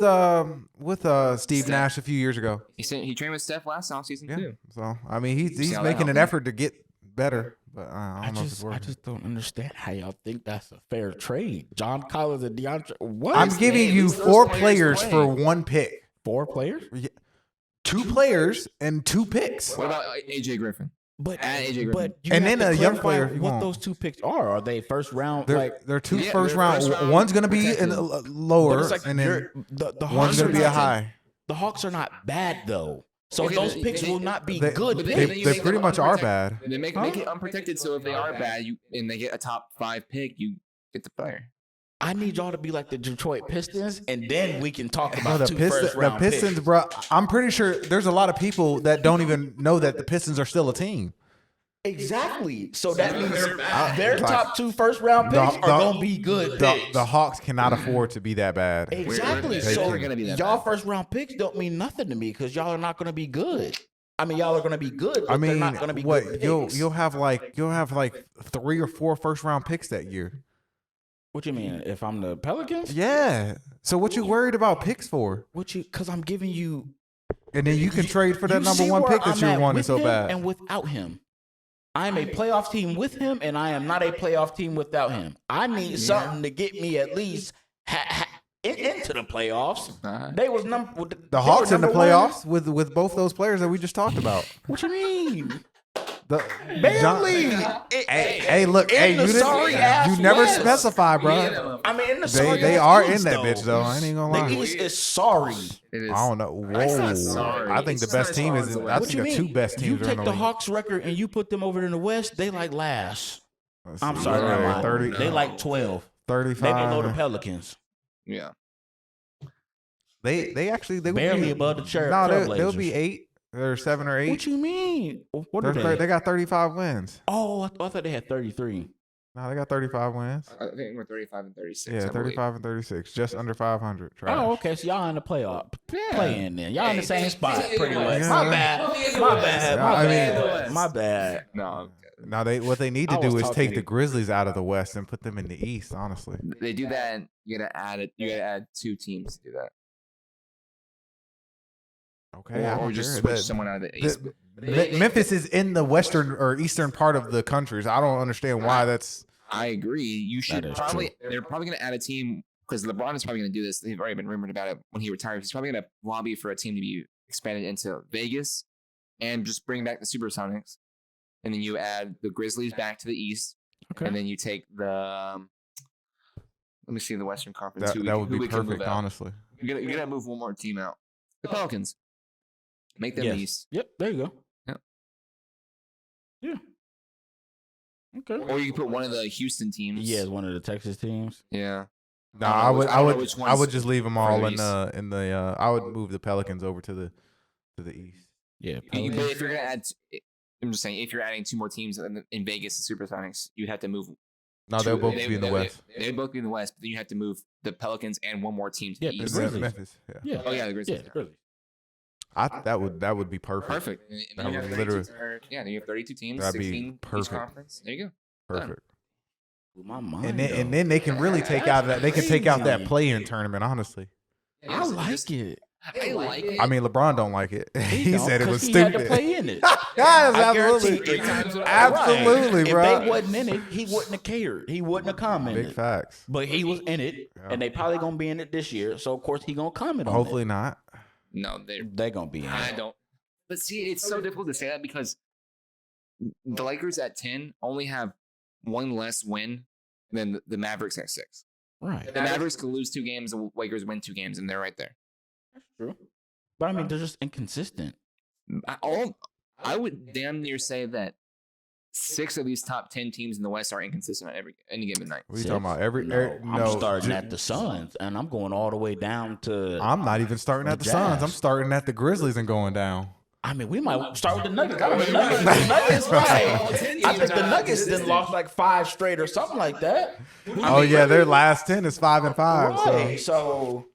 Steve Nash a few years ago. He trained with Steph last offseason too. So I mean, he's See how that making helped an him? effort to get better. But I don't know if it's I working. just don't understand how y'all think that's a fair trade. John Collins and DeAndre. What? I'm giving you 4 players for 1 pick. 4 players? 2 players and 2 picks. What about AJ Griffin? But AJ Griffin. but you And have then to a young clarify player if you what want. those 2 picks are. Are they first round? They're 2 Yeah, first they're round. first round One's going to be protected. lower, But it's like and then the one's Hawks going are to be a not- high. The Hawks are not bad though. So Okay, those they- picks they- will not be They, good. but they, then picks. you they make pretty them much are unprotected. bad. They make it unprotected, so if they are bad, and they get a top 5 pick, you get the player. I need y'all to be like the Detroit Pistons, and then we can talk Bro, about first the round Pistons, picks. bro. I'm pretty sure there's a lot of people that don't even know that the Pistons are still a team. Exactly. So that means their top 2 first round picks are gonna be good. picks. The Hawks cannot afford to be that bad. Exactly. We're So gonna be that y'all bad. first round picks don't mean nothing to me because y'all are not gonna be good. I mean, y'all are gonna be good, but I they're mean, not gonna be what good. you'll picks. have like 3 or 4 first round picks that year. What you mean? If I'm the Pelicans? Yeah. So what you worried about picks for? Because I'm giving you. And then you can trade for that You number see 1 where pick that I'm you're at wanting with so him bad. and without him. I'm a playoff team with him, and I am not a playoff team without him. I need something to get me at least into the playoffs. They was The Hawks in the playoffs with both those players that we just talked about. What you mean? Barely. Hey, look. Hey, you never specify, bro. I mean, in the sorry They ass are East, in that bitch though. I ain't gonna lie. The East is sorry. It is. I don't know. It's not Whoa. sorry. I think the It's best not team as is. hard as I it What think you the mean? 2 best You teams are take in the the league. Hawks record and you put them over in the West, they like last. Let's I'm see. sorry, All never right, mind. 30, They like 12. They 35. below the Pelicans. Yeah. They actually they would Barely be, above the No, they'll be Trailblazers. 8. They're 7 or 8. What you mean? What are they? They got 35 wins. Oh, I thought they had 33. No, they got 35 wins. I think we're 35 and 36. Yeah, I believe. 35 and 36, just under 500. Trash. Oh, okay. So y'all in the playoff playing then. Y'all in the same spot, hey, pretty hey, much. yeah. My bad. My bad. Yeah, My I bad. mean- My bad. No, Now what they need I to do was is take talking- the Grizzlies out of the West and put them in the East. Honestly, they do that. And you gotta add it. You gotta add 2 teams to do that, okay. I or don't just care. switch The- someone out of the the- East. Memphis is in the western or eastern part of the country, so I don't understand why that's. I agree. You should is probably. They're probably gonna add a team because LeBron is probably gonna do this. They've already been rumored about it when he retires. He's probably gonna lobby for a team to be expanded into Vegas and just bring back the Supersonics, and then you add the Grizzlies back to the East, Okay. and then you take the. Let me see the Western Conference. That would who be we can move perfect, out. honestly. You gotta move one more team out. The Pelicans. Make them Yes. the East. Yep, there you go. Yep. Yeah. Okay. Or you can put one of the Houston teams. Yeah, it's one of the Texas teams. Yeah. No, I would just leave them all in the. I would move the Pelicans over to the East. Yeah, but if you're gonna add, I'm just saying, if you're adding 2 more teams in Vegas, the Supersonics, you'd have to move. No, they'll both be in the West. They'd both be in the West, but then you have to move the Pelicans and 1 more team to the East. Memphis. Yeah. Oh yeah, the Grizzlies. Yeah, the Grizzlies. That would be perfect. Perfect. That would literally. Then you have 32 teams, That'd be 16 perfect. each conference. There you go. Perfect. My mind, and then they can really take out that. They can take out that play-in tournament. Honestly, I like it. I like it. I mean, LeBron don't like it. He said it was he stupid. Had to play in it. Absolutely, If bro. they wasn't in it, he wouldn't have cared. He wouldn't have commented. Big facts. But he was in it, and they probably gonna be in it this year. So of course he gonna comment on it. Hopefully not. No, they're gonna be in it. I don't. But see, it's so difficult to say that because the Lakers at 10 only have 1 less win than the Mavericks at 6. Right. The Mavericks could lose 2 games, the Lakers win 2 games, and they're right there. That's true. But I mean, they're just inconsistent. I would damn near say that 6 of these top 10 teams in the West are inconsistent on any given night. What are you talking about? No, I'm starting at the Suns, and I'm going all the way down to. I'm not even starting at the Suns. I'm starting at the Grizzlies and going down. I mean, we might start with the Nuggets. I think the Nuggets then lost like 5 straight or something like that. Their last 10 is 5 and 5. Right. So,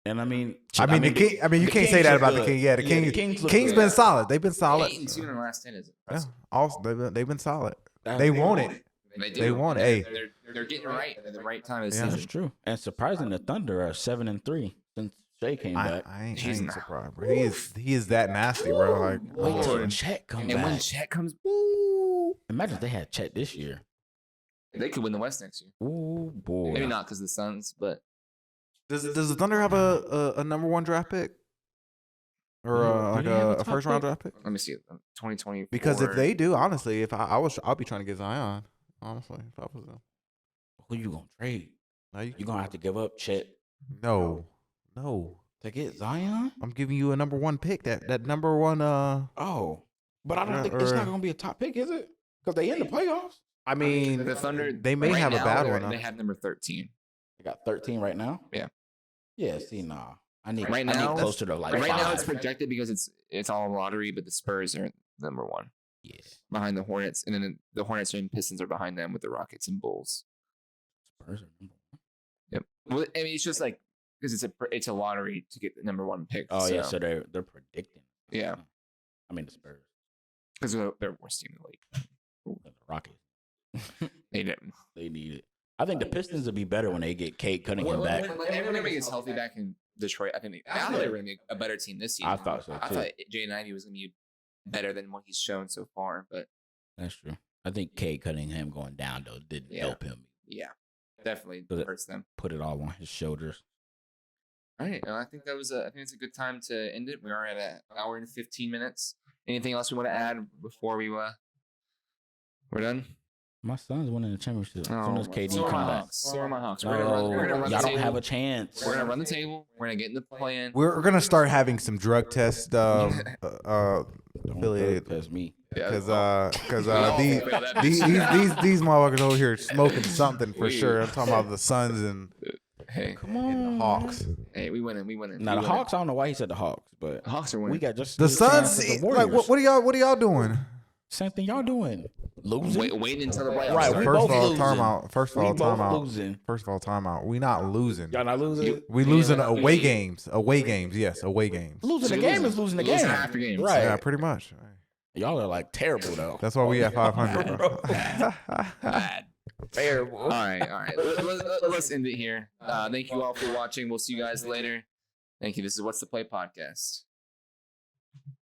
and I mean, you can't say that about the King. Yeah, the Kings been solid. They've been solid. 8 and 2 in the last 10 is impressive. Yeah, also they've been solid. They want it. They want it. They're getting it right at the right time of the yeah, season. that's true. And surprising, the Thunder are 7 and 3 since Shea came back. I ain't surprised, bro. He is that nasty, bro. Like, wait till Chet comes back. And when Chet comes, imagine if they had Chet this year. They could win the West next year. Ooh boy. Maybe not because of the Suns, but does the Thunder have a number 1 draft pick or a first round draft pick? Let me see. 2020. Because if they do, honestly, if I'll be trying to get Zion. Honestly, if I was them. Who you gonna trade? You're gonna have to give up Chet. No. To get Zion? I'm giving you a number 1 pick. That number 1. But I don't think it's not gonna be a top pick, is it? Because they in the playoffs. I mean, the Thunder. They may have a bad one. They have number 13. They got 13 right now. Yeah. Yeah. See, nah. I need closer to like. Right 5. now, it's projected because it's all lottery, but the Spurs are number 1. Yeah. Behind the Hornets, and then the Hornets and Pistons are behind them with the Rockets and Bulls. Spurs are number 1. Yep. Well, I mean, it's just like because it's a lottery to get the number 1 pick. Oh yeah, so they're predicting. Yeah. I mean the Spurs because they're worst team in the league. The Rockets. They didn't. They need it. I think the Pistons will be better when they get Cade Cunningham back. When everybody gets healthy back in Detroit, I thought they were going to be a better team this season. I thought so too. I thought Jaden Ivey was going to be better than what he's shown so far, but that's true. I think Cade Cunningham going down though didn't help him. Yeah, definitely hurts them. Put it all on his shoulders. All right, I think it's a good time to end it. We are at an hour and 15 minutes. Anything else we want to add before we're done? My son's winning the championship as soon as KD so comes back. So are my Hawks. Y'all don't have a chance. We're gonna run the table. We're gonna get in the plan. We're gonna start having some drug test affiliated. That's me. Because these motherfuckers over here smoking something for sure. I'm talking about the Suns and come on, the Hawks. Hey, we winning. Now the Hawks, I don't know why he said the Hawks, but the Hawks are winning. We got just the Suns. Like what are y'all doing? Same thing y'all doing. Losing. Waiting until the playoffs. Right. First of all, time out. We not losing. Y'all not losing. We losing away games. Away games. Yes, away games. Losing the game is losing the game. After games. Right. Yeah, pretty much. Y'all are like terrible though. That's why we at 500. Bro. Bad. Terrible. All right. Let's end it here. Thank you all for watching. We'll see you guys later. Thank you. This is What's the Play podcast.